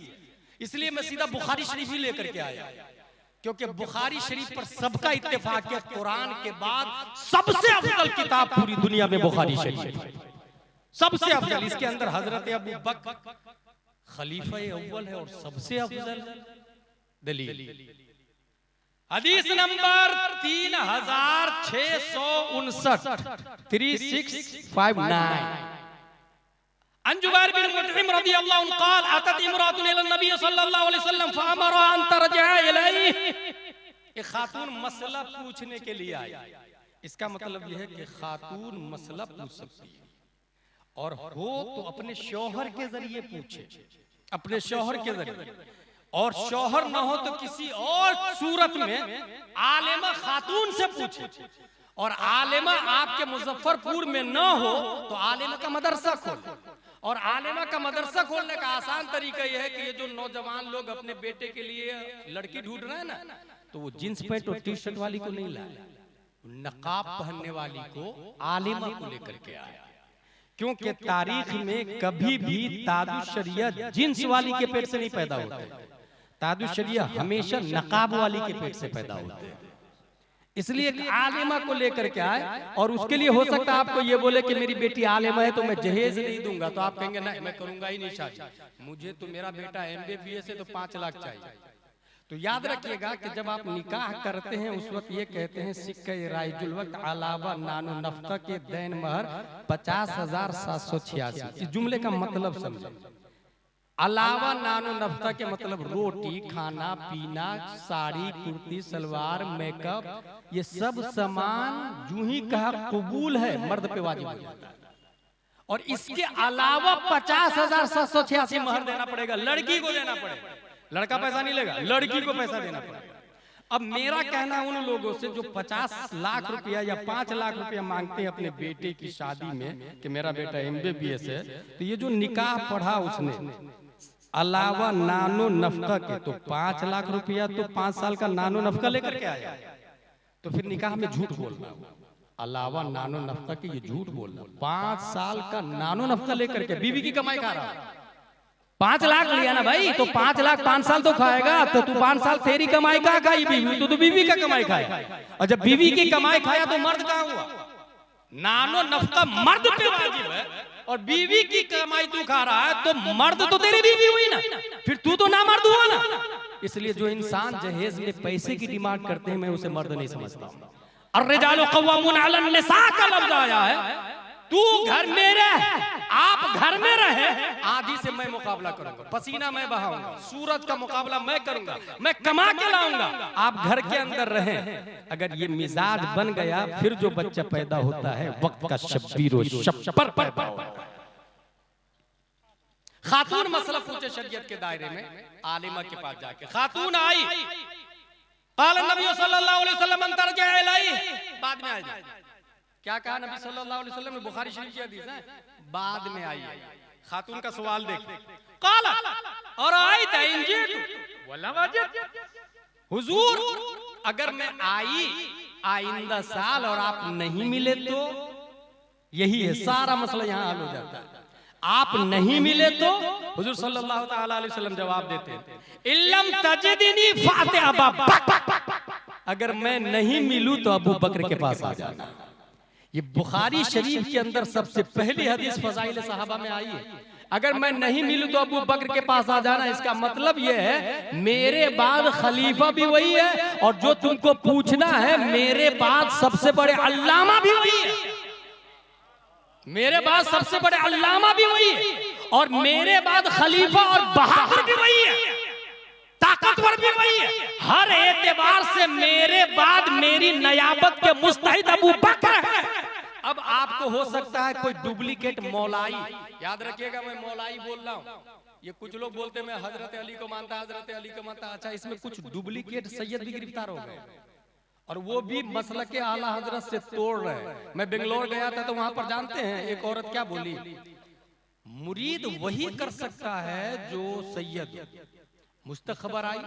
इसलिए मैं सीधा बुखारी शरीफ ही लेकर के आया, क्योंकि बुखारी शरीफ पर सबका इत्तेफाक है, कुरान के बाद सबसे अफजल किताब पूरी दुनिया में बुखारी शरीफ है, सबसे अफजल। इसके अंदर हजरत अबू बकर खलीफा अव्वल है और सबसे अफजल दलील। हदीस नंबर 3659 3659 अन जुबैर बिन मुतइम रदियल्लाहु अन्हु क़ाल अतत इमरातुन इला नबी सल्लल्लाहु अलैहि वसल्लम फअमरा अन तरजिअ इलैहि। एक खातून मसला पूछने के लिए आई। इसका मतलब यह है कि खातून मसला पूछ सकती है, और हो तो अपने शौहर के जरिए पूछे, अपने शौहर के जरिए, और शौहर न हो तो किसी और सूरत में आलिमा खातून से पूछे। और आलिमा आपके मुजफ्फरपुर में न हो तो आलिमा का मदरसा खोले। और आलिमा का मदरसा खोलने का आसान तरीका यह है कि ये जो नौजवान लोग अपने बेटे के लिए लड़की ढूंढ रहे हैं ना, तो वो जींस पैंट और टी शर्ट वाली को नहीं लाए, नकाब पहनने वाली को आलिमा को लेकर के आया। क्योंकि तारीख में कभी भी तादुशरिया जींस वाली के पेट से नहीं पैदा होते, तादुशरिया हमेशा नकाब वाली के पेट से पैदा होते हैं। इसलिए एक आलिमा को लेकर के आए, और उसके लिए हो सकता है आपको ये बोले कि मेरी बेटी आलिमा है तो मैं जहेज नहीं दूंगा, तो आप कहेंगे नहीं मैं करूंगा ही नहीं शादी, मुझे तो मेरा बेटा MBBS है तो 5 लाख चाहिए। तो याद रखिएगा कि जब आप निकाह करते हैं उस वक्त ये कहते हैं सिक्के राइजुल वक्त अलावा नानो नफ्का के दैन महर 50,786। इस जुमले का मतलब समझे। अलावा नानो नफ्का के मतलब रोटी, खाना पीना, साड़ी, कुर्ती, सलवार, मेकअप, ये सब सामान जूं ही कहा कबूल है मर्द पे वाजिब हो जाता है। और इसके अलावा 50,786 महर देना पड़ेगा, लड़की को देना पड़ेगा। लड़का पैसा नहीं लेगा, लड़की को पैसा देना पड़ेगा। अब मेरा कहना उन लोगों से जो 50 लाख रुपया या 5 लाख रुपया मांगते हैं अपने बेटे की शादी में कि मेरा बेटा MBBS है, तो ये जो निकाह पढ़ा उसने अलावा नानो नफका के, तो 5 लाख रुपया तो 5 साल का नानो नफका लेकर के आया, तो फिर निकाह में झूठ बोलना, अलावा नानो नफका के ये झूठ बोलना। 5 साल का नानो नफका लेकर के बीवी की कमाई खा रहा, 5 लाख लिया ना भाई, तो 5 लाख 5 साल तो खाएगा, तो तू 5 साल तेरी कमाई कहाँ खाई बीवी, तो बीवी का कमाई खाया। और जब बीवी की कमाई खाया तो मर्द कहाँ हुआ? नानो नफका मर्द पे वाजिब है, और बीवी की कमाई तू खा रहा है, तो मर्द तो तेरी बीवी हुई ना, फिर तू तो ना मर्द हुआ ना। इसलिए जो इंसान जहेज में पैसे की डिमांड करते हैं मैं उसे मर्द नहीं समझता। अर्रिजालु क़व्वामून अलन निसा का लफ्ज आया है, तू घर में रह, आप घर में रहे, आधी से मैं मुकाबला करूंगा, पसीना मैं बहाऊंगा, सूरज का मुकाबला मैं करूंगा, मैं कमा के लाऊंगा, आप घर के अंदर रहें। अगर ये मिजाज बन गया फिर जो बच्चा पैदा होता है वक्त का शब्बीर शप्पर पैदा होता है। खातून मसला पूछे शरीयत के दायरे में, आलिमा के पास जाके खातून आई, क़ाल नबी सल्लल्लाहु अलैहि वसल्लम अन तरजिअ इलैहि, बाद में आई। क्या कहा नबी सल्लल्लाहु अलैहि वसल्लम ने? बुखारी शरीफ की हदीस है, बाद में आई। खातून का सवाल देख, काला और आई वला वाजिब, हुजूर अगर मैं आई आइंदा साल और आप नहीं मिले तो, यही है सारा मसला यहाँ हल हो जाता है। आप नहीं मिले तो हुजूर सल्लल्लाहु ताला अलैहि वसल्लम जवाब देते हैं, इल्लम तजिदनी फाते अबा बकर, अगर मैं नहीं मिलूं तो अबू बकर के पास आ जाना। ये बुखारी शरीफ के अंदर सबसे पहली हदीस फज़ाइल सहाबा में आई है। अगर मैं नहीं मिलूं तो अबू बकर के पास आ जाना, इसका मतलब ये है मेरे बाद खलीफा भी वही है, और जो तुमको पूछना है मेरे बाद सबसे बड़े अल्लामा भी वही है, मेरे बाद सबसे बड़े अल्लामा भी वही है, और मेरे बाद खलीफा और बहादुर भी वही है, ताकतवर भी वही है। हर एतबार से मेरे बाद मेरी नयाबत के मुस्तहिद अबू बकर है। अब आपको हो सकता है कोई डुप्लीकेट मौलाई, याद रखिएगा मैं मौलाई बोल रहा हूँ, ये कुछ लोग बोलते हैं मैं हजरत अली को मानता, हजरत अली को मानता। अच्छा, इसमें कुछ डुप्लीकेट सैयद भी गिरफ्तार हो गए और वो भी मसलक आला हजरत से तोड़ रहे हैं। मैं बेंगलोर गया था तो वहां पर जानते हैं एक औरत क्या बोली, मुरीद वही कर सकता है जो सैयद। मुझ तक खबर आई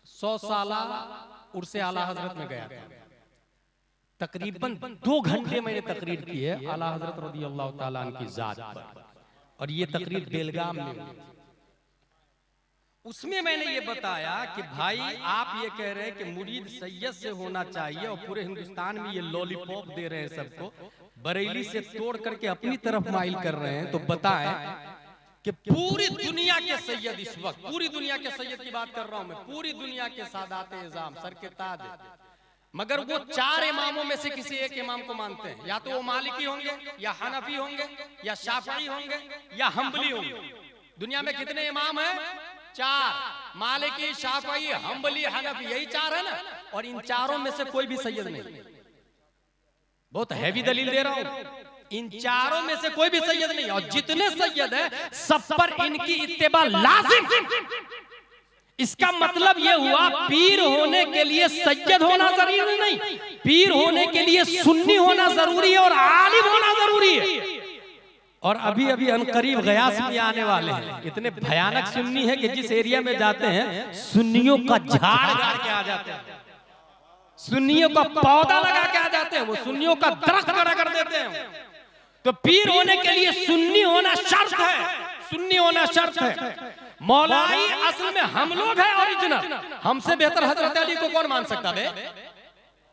100 साला उर्से आला हजरत में गया था, तकरीबन 2 घंटे मैंने तकरीर की है आला हजरत रज़ी अल्लाह ताला अन्हु की जात पर, और ये तकरीर बेलगाम में हुई। उसमें मैंने ये बताया कि भाई आप ये कह रहे हैं कि मुरीद सैयद से होना चाहिए और पूरे हिंदुस्तान में ये लॉलीपॉप दे रहे हैं सबको, बरेली से तोड़ करके अपनी तरफ माइल कर रहे हैं, तो बताएं कि पूरी दुनिया के सैयद इस वक्त, पूरी दुनिया के सैयद की बात कर रहा हूं मैं, पूरी दुनिया के सादात इज़ाम सर के ताज, मगर वो 4 इमामों में से किसी एक इमाम को मानते हैं, या तो वो मालिकी होंगे या हनफी होंगे या शाफी होंगे या हम्बली होंगे। दुनिया में कितने इमाम हैं? 4, मालिकी, शाफी, हम्बली, हनफी, यही 4 है ना। और इन चारों में से कोई भी सैयद नहीं, बहुत हैवी दलील दे रहा हूं, इन चारों में से कोई भी सैयद नहीं। और जितने सैयद हैं सब पर इनकी इत्तिबा लाजिम। इसका मतलब यह हुआ पीर होने के लिए सैयद होना जरूरी नहीं, पीर होने के लिए सुन्नी होना जरूरी है और आलिम होना जरूरी है। और अभी अभी अनकरीब गयास में आने वाले हैं, इतने भयानक सुन्नी है कि जिस एरिया में जाते हैं सुन्नियों का झाड़ गाड़ के आ जाते हैं, सुन्नियों का पौधा लगा के आ जाते हैं, वो सुन्नियों का दरख्त खड़ा कर देते हैं। तो पीर होने के लिए सुन्नी होना शर्त है, सुन्नी होना शर्त है। मौलाई असल में हम लोग हैं ओरिजिनल, हमसे बेहतर हजरत अली को कौन मान सकता है?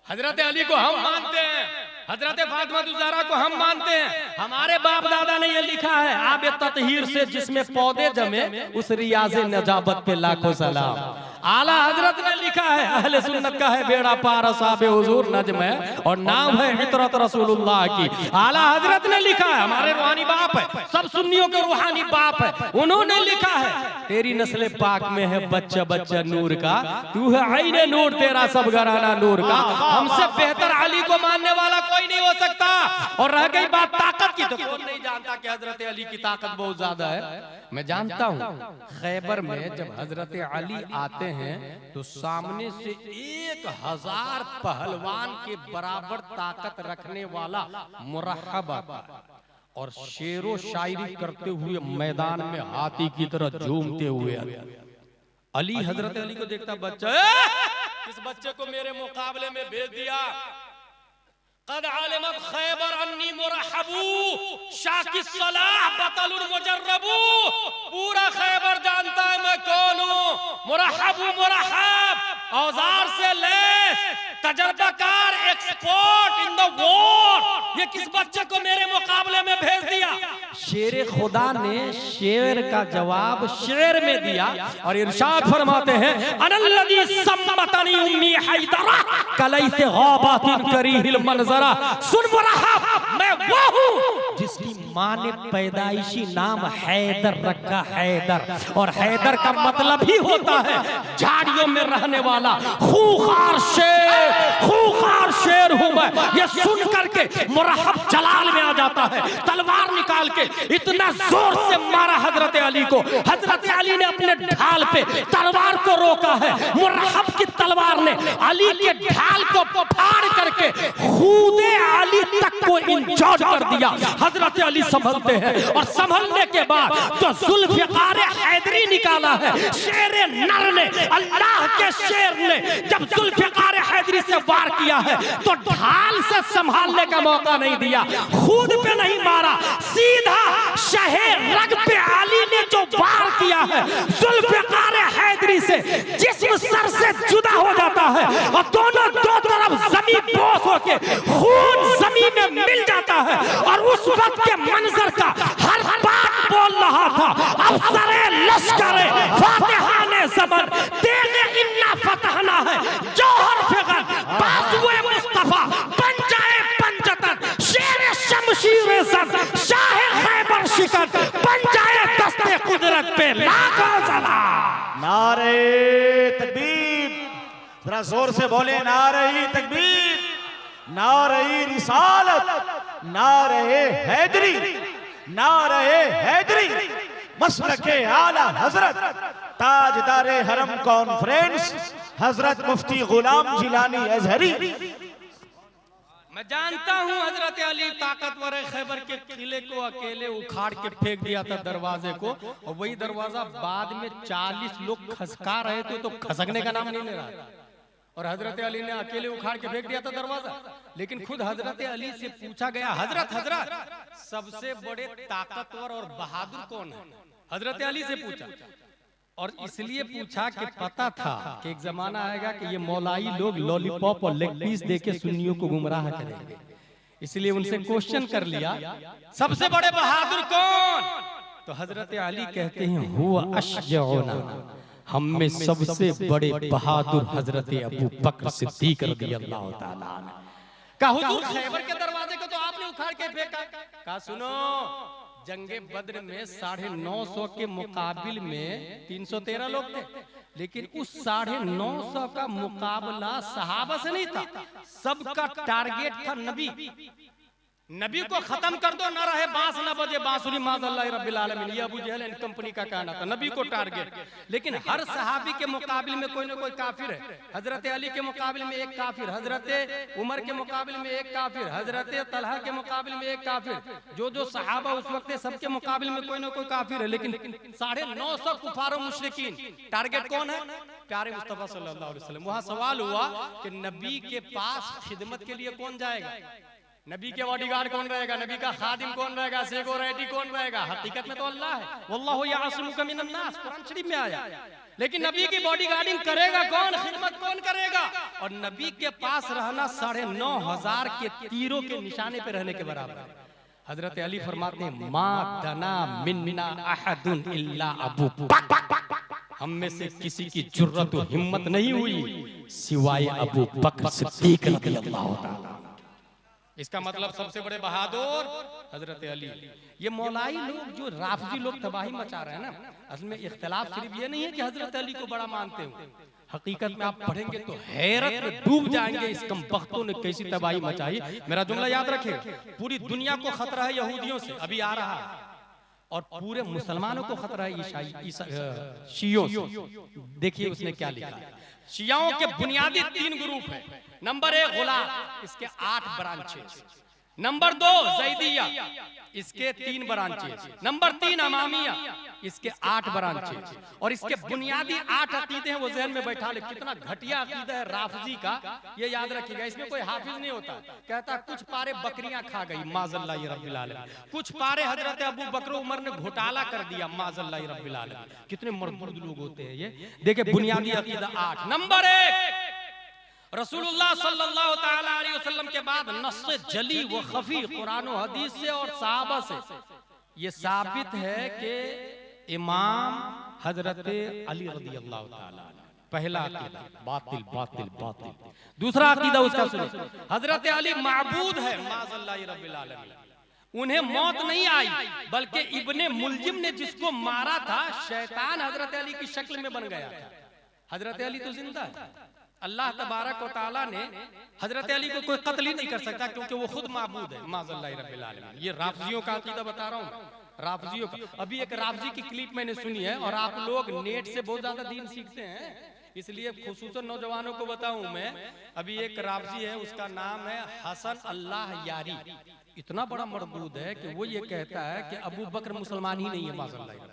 हजरत अली को हम मानते हैं, हजरत फातिमा ज़हरा को हम मानते हैं। हमारे बाप दादा ने ये लिखा है, आबे ततहीर से जिसमें पौधे जमे उस रियाज़े नजाबत पे लाखों सलाम। आला हजरत ने लिखा है, अहले सुन्नत का है बेड़ा पार साहब हुजूर नज्म है और नाम है इतरत रसूलुल्लाह की। आला हजरत ने लिखा है, हमारे रूहानी बाप है, सब सुन्नियों के रूहानी बाप है, उन्होंने लिखा है तेरी नस्ल पाक में है बच्चा बच्चा नूर का, तू है आईने नूर, तेरा सब घराना नूर का। हमसे बेहतर अली को मानने वाला कोई नहीं हो सकता। और रह गई बात ताकत की, तो कौन नहीं जानता कि हजरत अली की ताकत बहुत ज्यादा है। मैं जानता हूँ खैबर में जब हजरत अली आते हैं तो सामने से 1000 पहलवान के बराबर ताकत रखने वाला मुरहब आता है और शेरो शायरी करते हुए मैदान में हाथी की तरह झूमते हुए अली हजरत अली को देखता, बच्चा किस बच्चे को मेरे मुकाबले में भेज दिया। कद आलिमत खैबर अन्नी मुरहबू शाकिस सलाह बतलुल मुजर्रबू, पूरा खैबर जानता है मैं कौन हूँ। मुरहबू मुरहब, औजार से lace, तजर्बाकार, expert in the war, ये किस बच्चे को मेरे मुकाबले में भेज दिया। शेर खुदा ने शेर का जवाब शेर में दिया और इरशाद फरमाते हैं, अनल्लज़ी सम्मतनी उम्मी हैदरा कलैसे ग़ाबातिन करीहिल मंज़रा। सुन मुरहब, मैं वो हूँ जिसकी माँ ने पैदाइशी नाम हैदर रखा, हैदर। और हैदर का मतलब ही होता है झाड़ियों में रहने वाला खूंखार शेर, खूंखार शेर हूँ मैं। ये सुन करके मुरहब जलाल में आ जाता है, तलवार निकाल के इतना जोर से मारा हजरत अली को। हजरत अली ने अपने ढाल पे तलवार को रोका है, मुरहब की तलवार ने अली के ढाल को फाड़ करके खुदे अली तक को इंजर्ड कर दिया। हजरत अली संभलते हैं और संभलने के बाद जो जुल्फ़िकार हैदरी निकाला है, शेर नर ने, अल्लाह के शेर ने जब जुल्फ़िकार हैदरी से वार किया है तो ढाल से संभालने का मौका नहीं दिया, खुद पे नहीं मारा, सीधा शहे रग पे अली ने जो वार किया है जुल्फ़िकार हैदरी से, जिस्म सर से जुदा हो जाता है और दोनों दो तरफ जमीन बोस होके खून जमीन में मिल जाता है। और उस वक्त के मंजर का हर बात बोल रहा था, अफसरे लश्करे फातिहाने ज़मन तेगे इन्ना फतहना है, जौहर फिगर बाज़ुए मुस्तफा बन जाए पंजतन, शेर शमशीर ज़द शाह खैबर शिकन बन जाए दस्ते कुदरत पे लाखों सलाम। नारे तकबीर, जरा जोर से बोले नारे तकबीर, नारे रिसालत, नारे हैदरी, नारे हैदरी, मसलके आला हजरत ताजदारे हरम कॉन्फ्रेंस हजरत मुफ्ती गुलाम जिलानी अजहरी। मैं जानता हूँ हजरत अली ताकतवर खैबर के किले को अकेले उखाड़ के फेंक दिया था दरवाजे को, और वही दरवाजा बाद में 40 लोग खसका रहे थे तो खसकने का नाम नहीं ले रहा था, और हजरत अली ने अकेले उखाड़ के फेंक दिया था दरवाजा। लेकिन खुद हजरत अली से पूछा गया, हजरत हजरत सबसे बड़े ताकतवर और बहादुर कौन है? हजरत अली से पूछा, और इसलिए पूछा कि पता था कि एक जमाना आएगा कि ये मौलाई लोग लॉलीपॉप और लेग पीस देके सुन्नियों को गुमराह करेंगे, इसलिए उनसे क्वेश्चन कर लिया, सबसे बड़े बहादुर कौन? तो हजरत अली कहते हैं हुआ अशजउना, हम में सबसे बड़े बहादुर हजरत अबू बकर सिद्दीक रज़ियल्लाहु ताला अन्हु। कहा हुजूर खैबर के दरवाजे को तो आपने उखाड़ के फेंका। कहा सुनो, जंगे बद्र में 950 के मुकाबिल में 313 लोग थे, लेकिन उस 950 का मुकाबला सहाबा से नहीं था, सबका टारगेट था नबी। नबी को खत्म कर दो, ना रहे बांस ना बजे बांसुरी माज़अल्लाह रब्बिल आलमीन, ये अबू जहल एंड कंपनी का कहना था, नबी को टारगेट। लेकिन हर सहाबी के मुकाबले में कोई ना कोई काफिर है। हजरत अली के मुकाबले में एक काफिर, हजरत उमर के मुकाबले में एक काफिर, हजरत तलहा के मुकाबले में एक काफिर, जो सहाबा उस वक्त सबके मुकाबले में कोई ना कोई काफिर है। लेकिन 950 कुफार और मुशरिकीन, टारगेट कौन है? प्यारे मुस्तफा सल्लल्लाहु अलैहि वसल्लम। वहां सवाल हुआ कि नबी के पास खिदमत के लिए कौन जाएगा? नबी के बॉडीगार्ड कौन रहेगा? नबी का खादिम कौन रहेगा? सिक्योरिटी कौन रहेगा? हकीकत में तो अल्लाह है, वल्लाहु यासिमुका मिनन नास, कुरान शरीफ में आया। लेकिन नबी की बॉडीगार्डिंग करेगा कौन? खिदमत कौन करेगा? और नबी के पास रहना 9,500 के तीरों के निशाने पे रहने के बराबर है। हजरत अली फरमाते हैं मा दना मिन्ना अहदुन इल्ला अबू बकर, हम में से किसी की जुर्रत और हिम्मत नहीं हुई सिवाय अबू बकर सिद्दीक रज़ियल्लाहु ताला। इसका मतलब सबसे बड़े बहादुर हजरत अली। ये मौलाई लोग जो राफजी लोग तबाही मचा रहे हैं ना, असल में इख्तिलाफ सिर्फ ये नहीं है कि हजरत अली को बड़ा मानते हो, हकीकत में आप पढ़ेंगे तो हैरत में डूब जाएंगे इस कमबख्तों ने कैसी तबाही मचाई। मेरा जुमला याद रखिएगा, पूरी दुनिया को खतरा है यहूदियों से, अभी आ रहा है, और पूरे मुसलमानों को खतरा है शियों से। देखिए उसने क्या लिखा है। शियाओं के बुनियादी 3 ग्रुप है। नंबर 1 गुलाम, इसके 8 ब्रांचेस। नंबर 2 जैदिया, इसके 3 ब्रांचेस। नंबर 3 अमामिया, इसके 8 ब्रांचेस। और इसके बुनियादी 8 अकीदे हैं, वो ज़हन में बैठा ले। कितना घटिया अकीदा है राफजी का, ये याद रखिएगा। इसमें कोई हाफिज नहीं होता, कहता कुछ पारे बकरियां खा गई माज़अल्लाह रब्बिल आलमीन, कुछ पारे हजरत अबू बकर उमर ने घोटाला कर दिया माज़अल्लाह रब्बिल आलमीन। कितने मर्दूद लोग होते हैं ये। देखिए बुनियादी अकीदा 8। नंबर 1 रसूलुल्लाह सल्लल्लाहु ताला अलैहि वसल्लम के बाद नस्स जली व खफी कुरान और हदीस से और सहाबा से ये साबित है कि इमाम हजरत अली रज़ियल्लाहु ताला। पहला अकीदा बातिल बातिल बातिल। दूसरा अकीदा उसका सुनिए, हजरत अली माबूद है माज़अल्लाह रब्बिल आलमीन। उन्हें मौत नहीं आई, बल्कि इब्ने मुलजिम ने जिसको मारा था, शैतान हजरत अली की शक्ल में बन गया था। हजरत अली तो जिंदा है। अल्लाह तबारक व तआला ने हजरत अली को कोई कत्ल ही नहीं कर सकता, क्योंकि वो खुद माबूद है माज़अल्लाह रब्बिल आलमीन। ये राफजियों का अकीदा बता रहा हूँ, राफजियों का। अभी एक राफजी की क्लिप मैंने सुनी है, और आप लोग नेट से बहुत ज्यादा दीन सीखते हैं, इसलिए खुसूसन नौजवानों को बताऊं मैं। अभी एक राफजी है, उसका नाम है हसन अल्लाह यारी। इतना बड़ा मरदूद है कि वो ये कहता है कि अबू बकर मुसलमान ही नहीं है माज़अल्लाह,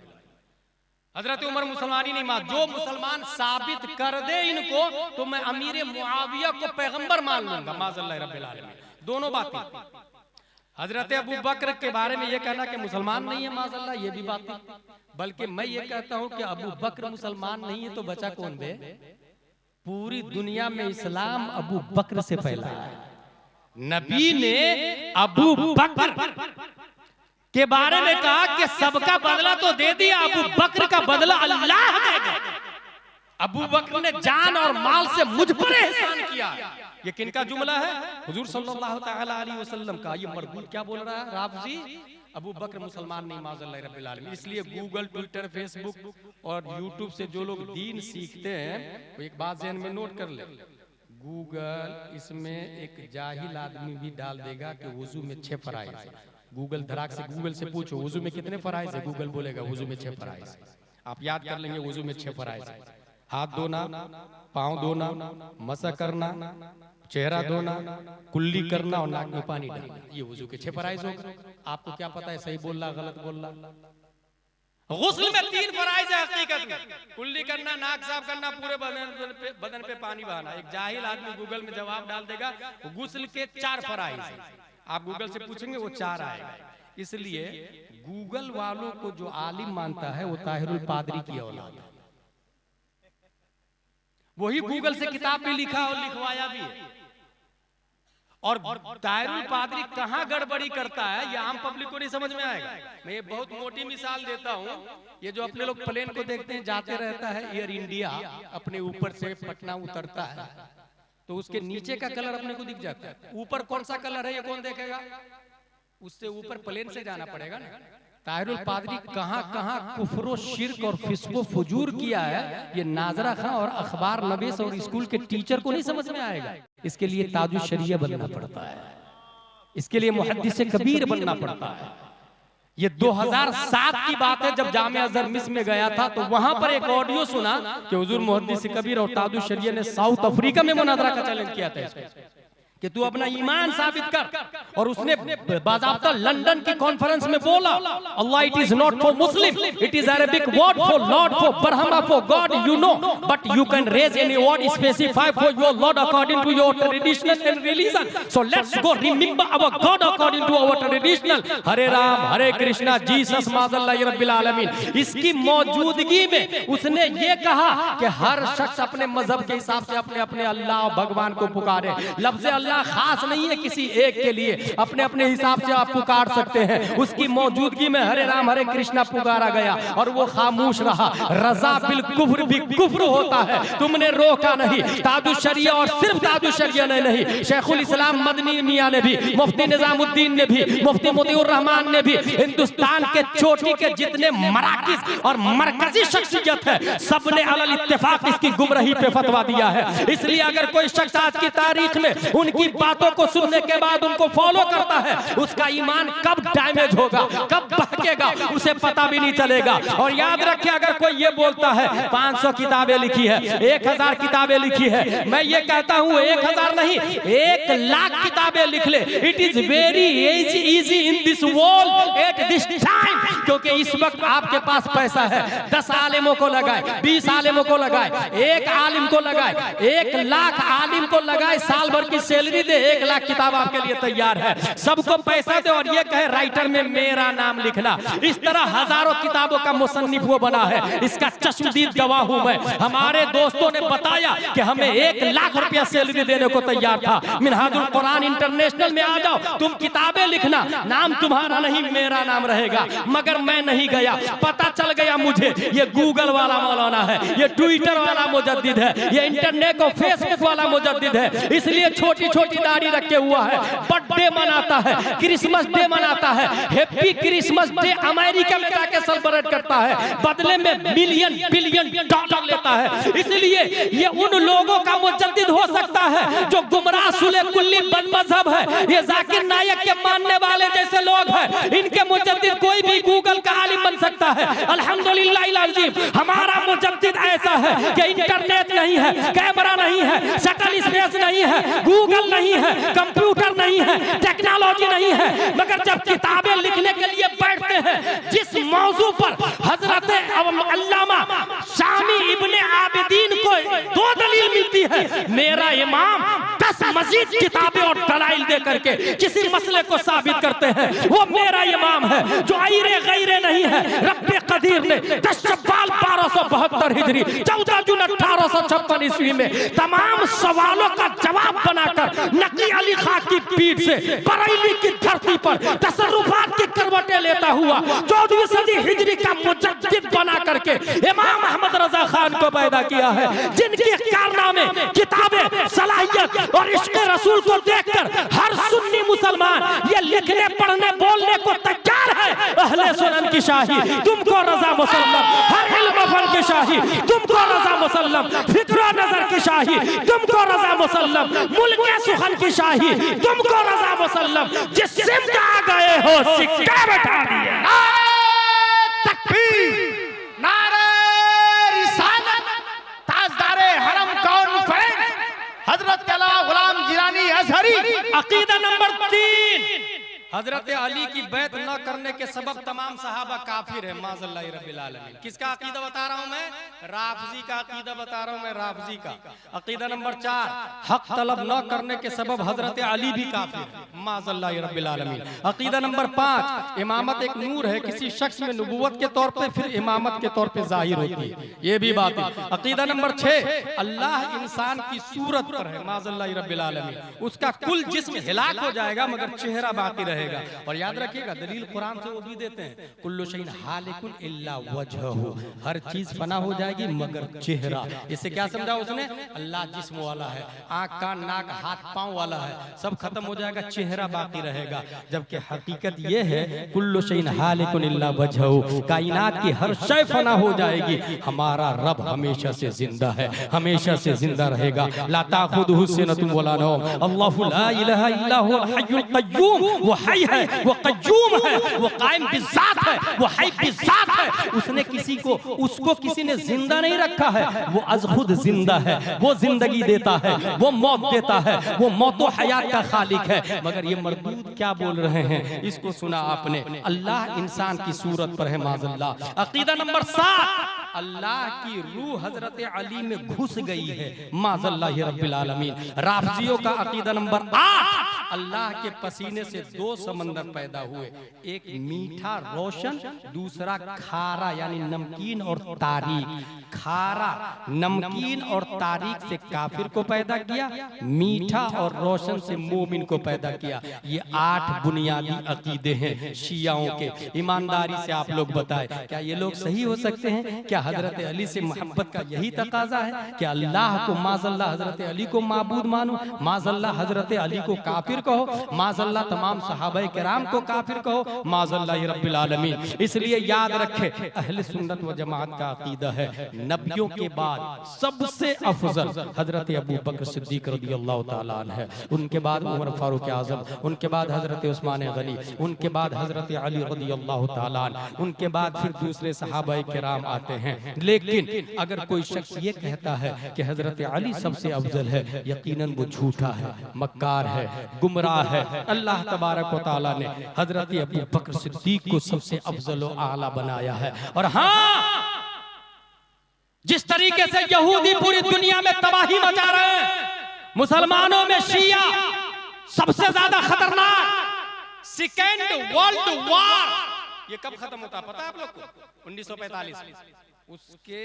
हजरत उमर मुसलमान ही नहीं मान। जो मुसलमान साबित कर दे इनको तो मैं अमीर मुआविया को पैगंबर मान लूंगा माज़अल्लाह रब्बिल आलमीन। दोनों बातें। हजरत अबू बकर के बारे में ये कहना कि मुसलमान नहीं है माज़अल्लाह, ये भी बात है। बल्कि मैं ये कहता हूं कि अबू बकर मुसलमान नहीं है तो बचा कौन बे? पूरी दुनिया में इस्लाम अबू बकर से फैला है। नबी ने अबू बकर के बारे में कहा कि सबका बदला तो दे दिया, अबू बकर का बदला अल्लाह देगा। अबू बकर ने जान और माल से मुझ पर एहसान किया। ये किनका जुमला है? हुजूर सल्लल्लाहु ताला अलैहि वसल्लम का। ये मरदूद क्या बोल रहा है राफजी? अबू बकर मुसलमान नहीं माज़अल्लाह रब्बिल आलमीन। इसलिए गूगल, ट्विटर, फेसबुक और यूट्यूब से जो लोग दीन सीखते हैं, वो एक बात ज़हन में नोट कर ले, गूगल इसमें एक जाहिल आदमी भी डाल देगा कि वुजू में 6 फराइज है। गूगल धड़ाक से गूगल से पूछो वुजू में कितने फराइज है, गूगल बोलेगा वुजू में 6 फराइज है। आप याद कर लेंगे वुजू में 6 फराइज है। हाथ धोना, पाँव धोना, मसा करना, चेहरा धोना, कुल्ली करना और नाक में पानी डालना, ये वुजू के 6 फराइज हो गए। आपको क्या पता है सही बोल रहा गलत बोल रहा? गुस्ल में 3 फराइज है हकीकत में, कुल्ली करना, नाक साफ करना, पूरे बदन पे पानी बहाना। एक जाहिल आदमी गूगल में जवाब डाल देगा गुस्ल के 4 फराइज है। आप गूगल से पूछेंगे वो 4 आएगा। इसलिए गूगल वालों को जो आलिम मानता है वो ताहिरुल पादरी की औलाद है। वही गूगल से किताब भी लिखा और लिखवाया भी है। और ताहिरुल पादरी कहां गड़बड़ी करता है ये आम पब्लिक को नहीं समझ में आएगा। मैं ये बहुत मोटी मिसाल देता हूं। ये जो अपने लोग प्लेन को देखते हैं जाते रहता है एयर इंडिया, अपने ऊपर से पटना उतरता है तो उसके नीचे का कलर अपने को दिख जाता है, ऊपर कौन सा कलर है ये कौन देखेगा? उससे ऊपर प्लेन से जाना पड़ेगा ना। ताहिरुल पादरी कहां कहां कुफ्र शिर्क और फिस्को फुजूर किया है ये नाजरा खां और अखबार नवीस और स्कूल के टीचर को नहीं समझ में आएगा। इसके लिए ताजुल शरिया बनना पड़ता है, इसके लिए मुहद्दिस कबीर बनना पड़ता है। ये 2007 की बात है जब जामिया अज़हर मिस्र में गया था तो वहां पर एक ऑडियो सुना कि हुजूर मुहद्दिस कबीर और ताजुल शरिया ने साउथ अफ्रीका में मुनाजरा का चैलेंज किया था कि तू अपना ईमान साबित कर। और उसने बाज़ाब्ता लंदन की कॉन्फ्रेंस में बोला Allah it is not for Muslim, it is Arabic word for lord for Brahma for God, you know, but you can raise any word specify for your lord according to your traditional and religion, so let's go remember our God according to our traditional, Hare Ram Hare Krishna Jesus माज़ल्लाह रब्बिल आलमीन। इसकी मौजूदगी में उसने ये कहा कि हर शख्स अपने मजहब के हिसाब से अपने अपने अल्लाह भगवान को पुकारे। लफ्ज़ अल्लाह खास नहीं है किसी एक के लिए, अपने अपने हिसाब से आप पुकार सकते हैं। उसकी मौजूदगी में हरे राम हरे कृष्णा पुकारा गया और वो खामोश रहा। रजा बिल कुफ्र भी कुफ्र होता है, तुमने रोका नहीं। ताजुल शरिया और सिर्फ ताजुल शरिया ने नहीं, शेखुल इस्लाम मदनी मियां ने भी, मुफ्ती निजामुद्दीन ने भी, मुफ्ती मोतिउर रहमान ने भी, हिंदुस्तान के चोटी के जितने मराकिज और मरकजी शख्सियत है सबने अलल इत्तेफाक इसकी गुमराही पे फतवा दिया है। इसलिए अगर कोई शख्स आज की तारीख में उनकी बातों को सुनने के बाद उनको फॉलो करता है उसका ईमान कब डैमेज होगा, कब बहकेगा उसे पता भी नहीं चलेगा। और याद रखिए अगर कोई ये बोलता है 500 किताबें लिखी है, 1000 किताबें लिखी है, मैं ये कहता हूं 1000 नहीं 1,00,000 किताबें लिख ले, it is very easy in this world at this time, क्योंकि इस वक्त आपके पास पैसा है। 10 आलिमों को लगाए, 20 आलिमों को लगाए, 1 आलिम को लगाए, 1,00,000 आलिम को लगाए, साल भर की सैलरी दे, 1,00,000 किताब आपके लिए तैयार है। सबको पैसा दे और ये कहे राइटर में मेरा नाम लिखना। इस तरह हजारों किताबों का मुसन्निफ वो बना है, इसका चश्मदीद गवाह हूं मैं। हमारे दोस्तों ने बताया कि हमें 1,00,000 रुपया सैलरी देने को तैयार था। मिनहाजुल कुरान इंटरनेशनल में आ जाओ, तुम किताबें लिखना, नाम तुम्हारा नहीं मेरा नाम रहेगा। मगर मैं नहीं गया, पता चल गया मुझे ये गूगल वाला मौलाना है, ये ट्विटर वाला मुजद्दिद है, ये इंटरनेट और फेसबुक वाला मुजद्दिद है। इसलिए छोटी छोटी दाढ़ी रखे हुआ है, बर्थडे मनाता है, क्रिसमस डे मनाता है, हैप्पी क्रिसमस डे अमेरिका में जाके सेलिब्रेट करता है, बदले में मिलियन बिलियन डॉलर लेता है। इसलिए ये उन लोगों का मुजद्दिद हो सकता है जो गुमराह सुले कुल्ली बदमज़हब है, ये जाकिर नायक के मानने वाले जैसे लोग हैं। इनके मुजद्दिद कोई भी गूगल का आलिम बन सकता है। अल्हम्दुलिल्लाह अज़ीम हमारा मुजद्दिद ऐसा है कि इंटरनेट नहीं है, कैमरा नहीं है, शटल स्पेस नहीं है, गूगल नहीं है, कंप्यूटर नहीं है, टेक्नोलॉजी नहीं है, मगर जब किताबें लिखने के लिए बैठते हैं, जिस मौजू पर हजरत अल्लामा शामी इब्ने आबिदीन को 2 दलील मिलती है, मेरा इमाम 10 मजीद किताबें और दलाइल दे करके किसी मसले को साबित करते हैं, वो मेरा इमाम है जो आयरे गैरे नहीं है। रब्बे कदीर ने 10 शव्वाल 1272 हिजरी 14 जून 1856 ईस्वी में तमाम सवालों का जवाब बनाकर नकी अली खां की पीठ से बरेली की धरती पर तसर्रुफात की करवटें लेता हुआ 14वीं सदी हिजरी का मुजद्दिद बना करके इमाम अहमद रजा खान को पैदा किया है, जिनके कारनामे, किताबें, सलाहियत और इश्क़ रसूल को देखकर हर सुन्नी मुसलमान ये लिखने पढ़ने बोलने को तैयार है। अहले सुनन की शाही तुमको रजा मुसल्लम, हर इल्म फन की शाही तुमको रजा मुसल्लम, फिक्र नजर की शाही तुमको रजा मुसल्लम, मुल्क सुखन की शाही तुमको रजा मुसल्लम, जिस सिमत आ गए हो सिक्का बैठा दिए। तकबीर, नारे रिसालत, ताजदारे हरम कॉन्फ्रेंस हजरत अल्लाह गुलाम जिलानी अजहरी। अकीदा नंबर 3, हजरत अली की बैत न करने के सबब तमाम सहाबा काफिर है माज़ल्लाहि रब्बिल आलमीन। किसका अकीदा बता रहा हूं मैं? राफजी का अकीदा बता रहा हूं मैं, राफजी का अकीदा नंबर 4, हक तलब न करने के सबब हजरत अली भी काफिर है माज़ल्लाहि रब्बिल आलमीन। अकीदा नंबर 5, इमामत एक नूर है, किसी शख्स में नबुव्वत के तौर पे फिर इमामत के तौर पे जाहिर होती है, ये भी बात है। अकीदा नंबर 6, अल्लाह इंसान की सूरत पर है माज़ल्लाहि रब्बिल आलमीन, उसका कुल जिस्म हिलाक हो जाएगा मगर चेहरा बाकी रहेगा। और याद रखिएगा दलील कुरान से वो भी देते हैं, कुल्लु शैइन हालिकुन इल्ला वजहहु, हर चीज फना हो जाएगी मगर चेहरा। इससे क्या समझा उसने? अल्लाह जिस्म वाला है, आंख कान नाक हाथ पांव वाला है, सब खत्म हो जाएगा, चेहरा बाकी रहेगा। जबकि हकीकत ये है कुल्लु शैइन हालिकुन इल्ला वजहहु, कायनात की हर शय फना हो जाएगी, हमारा रब हमेशा से जिंदा है, हमेशा से जिंदा रहेगा। ला ताखुदुहु सिनतुन वला नौम, अल्लाहु ला इलाहा इल्ला हुवल हय्युल क़य्यूम, वो हय है, वो क़य्यूम है, वो कायम बिज़ात है, वो हय बिज़ात है। उसने किसी को, उसको किसी ने जिंदा नहीं रखा है, वो अज खुद जिंदा है, वो जिंदगी देता है, वो मौत देता है, वो मौत व हयात का खालिक है। मगर ये मरदूद क्या बोल रहे हैं, इसको सुना आपने? अल्लाह इंसान की सूरत पर है माज़ल्लाह। अकीदा नंबर 7, अल्लाह की रूह हजरत अली में घुस गई है माज़ल्लाहि रब्बिल आलमीन। राफजियों का अकीदा नंबर 8, अल्लाह के पसीने से 2 समंदर पैदा हुए, एक मीठा रोशन, दूसरा खारा यानी नमकीन और तारीक। खारा नमकीन और तारीक से काफिर को पैदा किया, मीठा और रोशन से मोमिन को पैदा किया। ये 8 बुनियादी अकीदे हैं शियाओं के। ईमानदारी से आप लोग बताएं, क्या ये लोग सही हो सकते हैं? क्या हजरत अली से मोहब्बत का यही तकाजा है कि अल्लाह को माज़ल्लाह हजरत अली को माबूद मानो, माज़ल्लाह हजरत अली को काफिर कहो, माज़ल्लाह तमाम सहाबाए किराम को काफिर कहो, माज़ल्लाहि रब्बिल आलमीन। इसलिए याद रखे अहले सुन्नत व जमात का अकीदा है नबियों के बाद सबसे अफजल हजरत अबू बकर सिद्दीक रज़ियल्लाहु ताला अन्हु है, उनके बाद उमर फारूक आज़म, उनके बाद हजरत उस्मान गनी, उनके बाद हजरत अली रज़ियल्लाहु ताला अन्हु, उनके बाद फिर दूसरे सहाबाए किराम आते हैं। लेकिन अगर कोई शख्स ये कहता है कि हजरत अली सबसे अफजल है, यकीनन वो झूठा है, मक्कार है, गुमराह है। अल्लाह तबारक व तआला ने हजरत अबू बकर सिद्दीक को सबसे अफजल व आला बनाया है। और हाँ, जिस तरीके से यहूदी पूरी दुनिया में तबाही मचा रहे हैं, मुसलमानों में शिया सबसे ज्यादा खतरनाक। सेकेंड वर्ल्ड वॉर ये कब खत्म होता पता है आप लोग को? 1945 में। उसके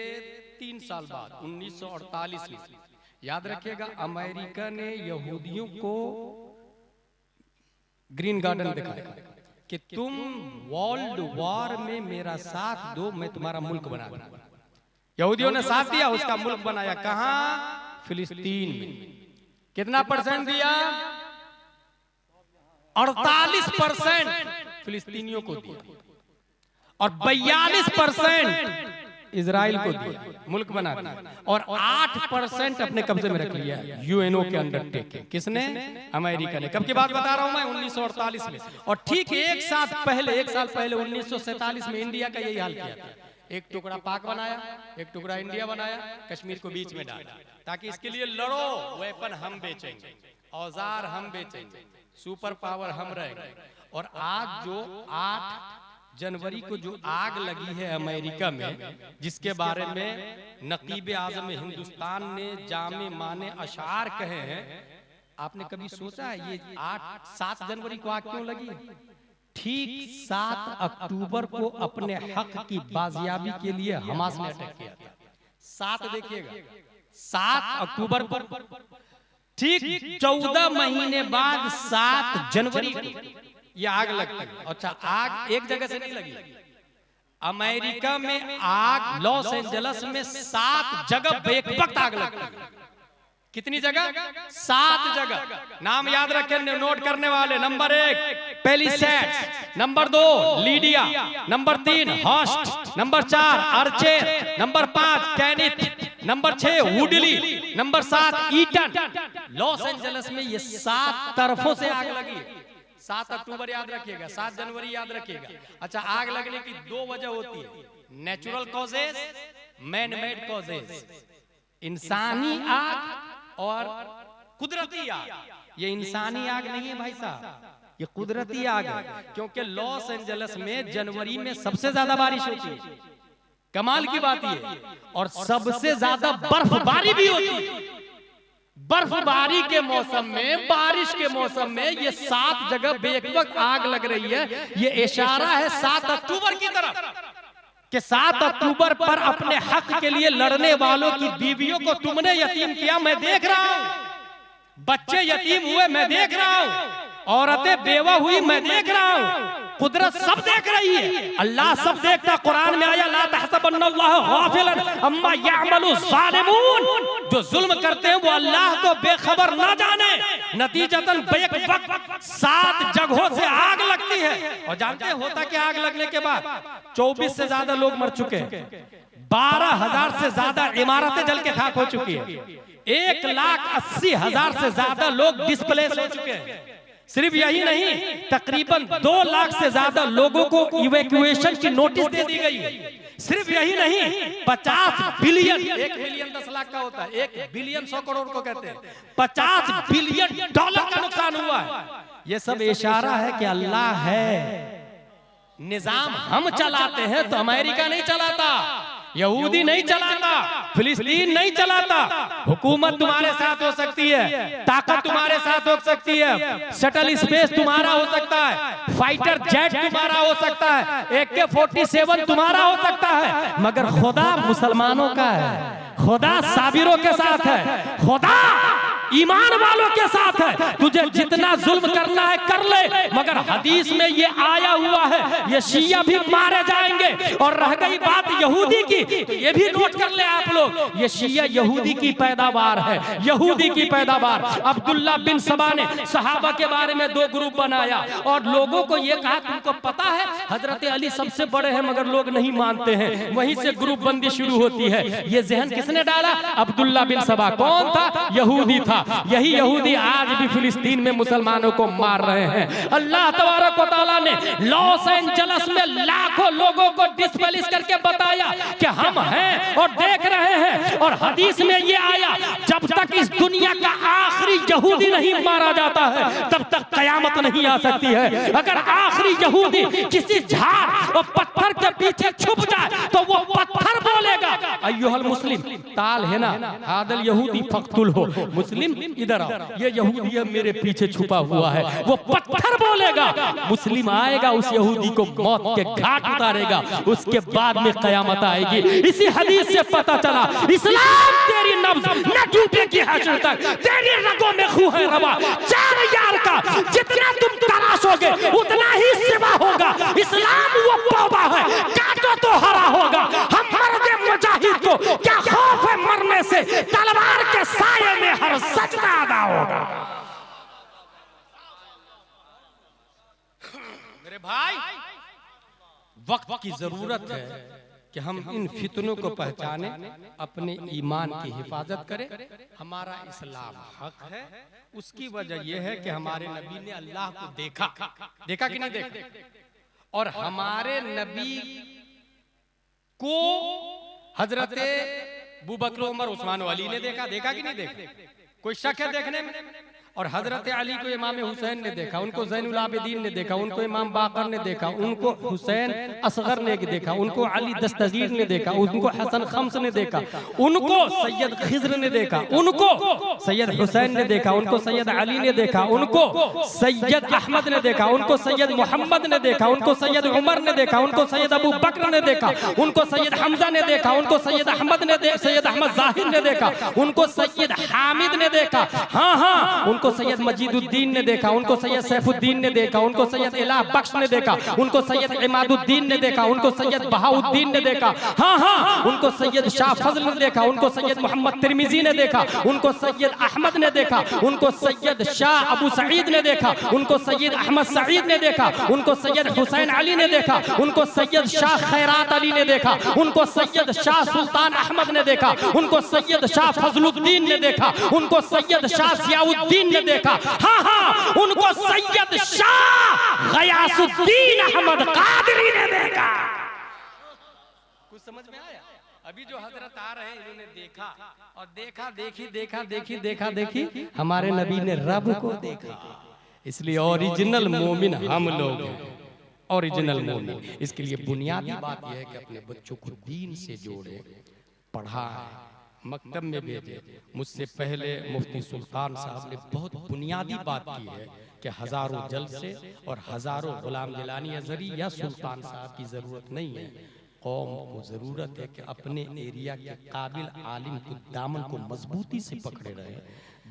3 साल बाद 1948 में, याद रखिएगा, अमेरिका ने यहूदियों को ग्रीन गार्डन दिखाया कि तुम वर्ल्ड वॉर में मेरा साथ दो, मैं तुम्हारा मुल्क बना दूंगा। यहूदियों ने साथ दिया, उसका मुल्क बनाया। कहां? फिलिस्तीन में। कितना परसेंट दिया? 48% फिलिस्तीनियों को दिया और 42% इजराइल को दिया, मुल्क बना दिया, और 8% अपने कब्जे में रख लिया यूएनओ के अंडरटेकिंग। किसने? अमेरिका ने। कब की बात बता रहा हूं मैं? 1948 में। और ठीक 1 साल पहले 1947 में इंडिया का यही हाल किया था। एक टुकड़ा पाक बनाया, एक टुकड़ा इंडिया बनाया, कश्मीर को बीच में डाला, ताकि इसके लिए लड़ो, वेपन हम बेचेंगे, औजार हम बेचेंगे, सुपर पावर हम रहेंगे। और आज जो 8 जनवरी को जो आग लगी है अमेरिका में, जिसके बारे में नकीब आज़म हिंदुस्तान ने जामे माने अशार कहे हैं, आपने कभी सोचा है ये 7 जनवरी को आग क्यों लगी? ठीक 7 अक्टूबर को अपने हक की बाजियाबी के लिए हमास ने अटैक किया था। 7 देखिएगा, 7 अक्टूबर पर, ठीक 14 महीने बाद 7 जनवरी को ये आग लगती है। अच्छा, आग एक जगह से नहीं लगी, अमेरिका में आग लॉस एंजल्स में 7 जगह बेवक्त आग लगती है। कितनी जगह? 7 जगह। नाम याद रखें नोट करने वाले। Number 1 Palisades, number 2 Lidia, number 3 Hurst, number 4 Archer, number 5 Kenneth, number 6 Woodley, number 7 Eaton. Los Angeles में ये 7 तरफों से आग लगी है। 7 अक्टूबर याद रखिएगा, 7 जनवरी याद रखिएगा। अच्छा, आग लगने की 2 वजह होती है, natural causes, man made causes. इंसानी आग और कुदरती आग। ये इंसानी आग नहीं है भाई साहब, ये कुदरती आग है। क्योंकि लॉस एंजलिस में जनवरी में सबसे ज्यादा बारिश होती है, कमाल की बात ये, और सबसे ज्यादा बर्फबारी भी होती है। बर्फबारी के मौसम में, बारिश के मौसम में ये 7 जगह बेवक्त आग लग रही है। ये इशारा है 7 अक्टूबर की तरफ कि 7 अक्टूबर पर अपने हक के लिए लड़ने वालों की बीवियों को तुमने यतीम किया, मैं देख रहा हूं। बच्चे यतीम हुए, मैं देख रहा हूं। औरतें बेवा हुई, मैं देख रहा हूं। कुदरत सब देख रही है, अल्लाह सब देखता। कुरान में आया ला तहसबन्नल्लाह गाफिलन अम्मा यअमलु ज़ालिमून। जो जुल्म करते हैं वो अल्लाह को बेखबर ना जाने। नतीजतन बेक वक्त 7 जगहों से आग लगती है। और जानते हैं होता क्या? आग लगने के बाद 24 से ज्यादा लोग मर चुके हैं, 12,000 से ज्यादा इमारतें जल के खाक हो चुकी है, 1,80,000 से ज्यादा लोग डिस्प्लेस हो चुके हैं। सिर्फ यही नहीं, तकरीबन 2 लाख से ज्यादा लोगों को इवैक्यूएशन की नोटिस दे दी गई है। सिर्फ यही नहीं, 50 बिलियन, 1 मिलियन 10 लाख का होता है, 1 बिलियन 100 करोड़ को कहते हैं, 50 बिलियन डॉलर का नुकसान हुआ है। ये सब इशारा है कि अल्लाह है। निजाम हम चलाते हैं तो अमेरिका नहीं चलाता, यहूदी नहीं चलाता, फिलिस्तीन नहीं चलाता। हुकूमत तुम्हारे साथ हो सकती है, ताकत तुम्हारे साथ हो सकती है, शटल स्पेस तुम्हारा हो सकता है, फाइटर जेट तुम्हारा हो सकता है, AK-47 तुम्हारा हो सकता है, मगर खुदा मुसलमानों का है, खुदा साबिरों के साथ है, खुदा ईमान वालों के साथ है। तुझे जितना जुल्म करना है कर ले, मगर हदीस में ये आया हुआ है ये शिया भी मारे जाएंगे। और रह गई बात यहूदी की, ये भी नोट कर ले आप लोग, ये शिया यहूदी की पैदावार है, यहूदी की पैदावार। अब्दुल्ला बिन सबा ने सहाबा के बारे में 2 ग्रुप बनाया और लोगों को ये कहा तुमको पता है हजरत अली सबसे बड़े हैं, मगर लोग नहीं मानते हैं। वहीं से ग्रुप बंदी शुरू होती है। ये जहन किसने डाला? अब्दुल्ला बिन सबा। कौन था? यहूदी था। यही यहूदी आज भी फिलिस्तीन में मुसलमानों को मार रहे हैं। अल्लाह तबारक व तआला ने लॉस एंजलिस में लाखों लोगों को डिस्प्लेस करके बताया कि हम हैं और देख रहे हैं। और हदीस में ये आया जब तक इस दुनिया का आखिरी यहूदी नहीं मारा जाता है तब तक कयामत नहीं आ सकती है। अगर आखिरी यहूदी किसी झाड़ और पत्थर के पीछे छुप जाए तो वो पत्थर बोलेगा अय्युहल मुस्लिम, ताल है ना हादल यहूदी फक्तुल हो। मुस्लिम इधर आओ, ये यहूदी मेरे पीछे छुपा हुआ है। वो पत्थर बोलेगा, मुस्लिम आएगा उस यहूदी को मौत के घाट उतारेगा, उसके बाद में कयामत आएगी। इसी हदीस से पता चला इस्लाम तेरी नब्ज न टूटेगी हश्र तक, तेरी रगों में खून है रवा। 4 यार का जितना तुम तराशोगे उतना ही सिवा होगा। इस्लाम वो पौधा है, काटो तो हरा होगा। हम मर्द मुजाहिद को क्या खौफ है मरने से, तलवार के साये में हर सजदा अदा होगा। मेरे भाई, वक्त की जरूरत है कि हम इन फितनों को पहचाने, अपने ईमान की हिफाजत करें। हमारा इस्लाम हक है। उसकी वजह यह है कि हमारे नबी ने अल्लाह को देखा, देखा कि नहीं देखा? और हमारे नबी को हजरत अबू बकर, उमर, उस्मान, अली ने देखा, देखा कि नहीं देखा? कोई शक है देखने में? और हजरत अली को इमाम हुसैन ने देखा, उनको ज़ैनुल आबिदीन ने देखा, उनको इमाम बाकर ने देखा, उनको हुसैन असगर ने देखा, उनको अली दस्तगीर ने देखा, उनको हसन खम्स ने देखा, उनको सैयद खिज़र ने देखा, उनको सैयद हुसैन ने देखा, उनको सैयद अली ने देखा, उनको सैयद अहमद ने देखा, उनको सैयद मोहम्मद ने देखा, उनको सैयद उमर ने देखा, उनको सैयद अबू बकर ने देखा, उनको सैयद हमजा ने देखा, उनको सैयद अहमद ने देखा, सैयद अहमद ज़ाहिर ने देखा, उनको सैयद हामिद ने देखा। हाँ हाँ, उनको सैयद मजीदुद्दीन ने देखा, उनको सैयद सैफुद्दीन ने देखा, उनको सैयद इलाह बख्श ने देखा, उनको सैयद इमादुद्दीन ने देखा, उनको सैयद बहाउद्दीन ने देखा, हाँ हाँ उनको सैयद शाह फजल ने देखा, उनको सैयद मोहम्मद तिरमिजी ने देखा, उनको सैयद अहमद ने देखा, उनको सैयद शाह अबू सईद ने देखा, उनको सैयद अहमद सईद ने देखा, उनको सैयद हुसैन अली ने देखा, उनको सैयद शाह खैरात अली ने देखा, उनको सैयद शाह सुल्तान अहमद ने देखा, उनको सैयद शाह फजलुद्दीन ने देखा, उनको सैयद शाह जियाउद्दीन ने देखा, हाँ हाँ उनको सैयद शाह गयासुद्दीन अहमद कादरी ने देखा। कुछ समझ में आया? अभी जो हजरत आ रहे हैं इन्होंने देखा और देखा देखी देखा देखी देखा देखी हमारे नबी ने रब को देखा। इसलिए ओरिजिनल मोमिन हम लोग हैं, ओरिजिनल मोमिन। इसके लिए बुनियादी बात यह है कि अपने बच्चों को दीन से जोड़े, पढ़ाएं, मकतब में भेजे। मुझसे पहले मुफ्ती सुल्तान साहब ने बहुत बुनियादी बात की है कि हजारों जलसे और हजारों गुलाम गिलानी अजहरी या सुल्तान साहब की जरूरत नहीं है। कौम को जरूरत है कि अपने एरिया के काबिल आलिम को दामन को मजबूती से पकड़े रहे,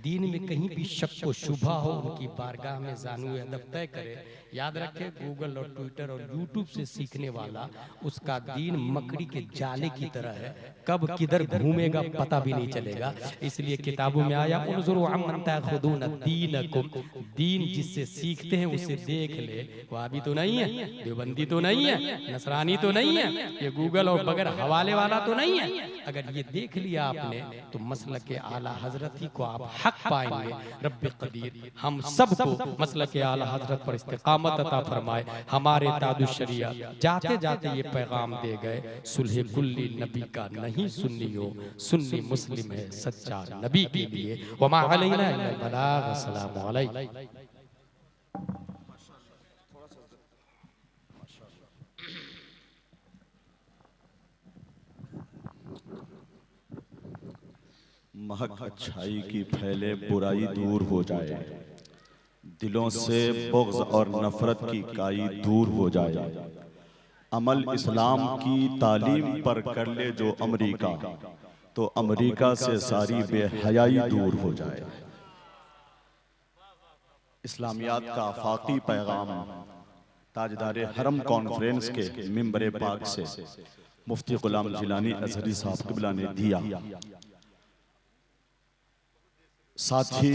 दीन में कहीं भी शक व शुबा हो उनकी बारगाह में जानू अदब तय करे। याद रखे गूगल और ट्विटर और यूट्यूब से सीखने वाला उसका दीन मकड़ी के जाले की तरह है, कब किधर घूमेगा पता भी नहीं चलेगा। इसलिए किताबों में आया उन्जुरू अम्मन ताखुदून दीनकुम, दीन जिससे सीखते हैं उसे देख ले। वहाबी तो नहीं है, देवबंदी तो नहीं है, नसरानी तो नहीं है, ये गूगल और बगैर हवाले वाला तो नहीं है। अगर ये देख लिया आपने तो मसलक के आला हजरत ही को आप हक पाएंगे। रब्बे कदीर हम सबको मसलक के आला हजरत पर इस्तिकामत अता फरमाए। हमारे ताजुश शरिया जाते जाते ये पैगाम दे गए, सुलह कुल्ली नबी का नहीं सुन्नी हो, सुन्नी मुस्लिम है सच्चा नबी के लिए। वमा अलैना इल्लल बलाग। अस्सलामु अलैकुम। महक अच्छाई की फैले, बुराई दूर हो जाए, दिलों से बुग़्ज़ और नफरत की काई दूर हो जाए। अमल इस्लाम की तालीम पर कर ले जो अमरीका, तो अमरीका से सारी बेहयाई दूर हो जाए। इस्लामियात का आफाकी पैगाम ताजदारे हरम कॉन्फ्रेंस के मिंबर पाक से मुफ्ती गुलाम जिलानी अजहरी साहब क़िबला ने दिया। साथ ही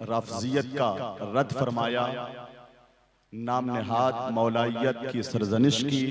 रफ़ज़ियत का रद्द फरमाया, नाम नेहाद मौलाइयत की सरजनिश की।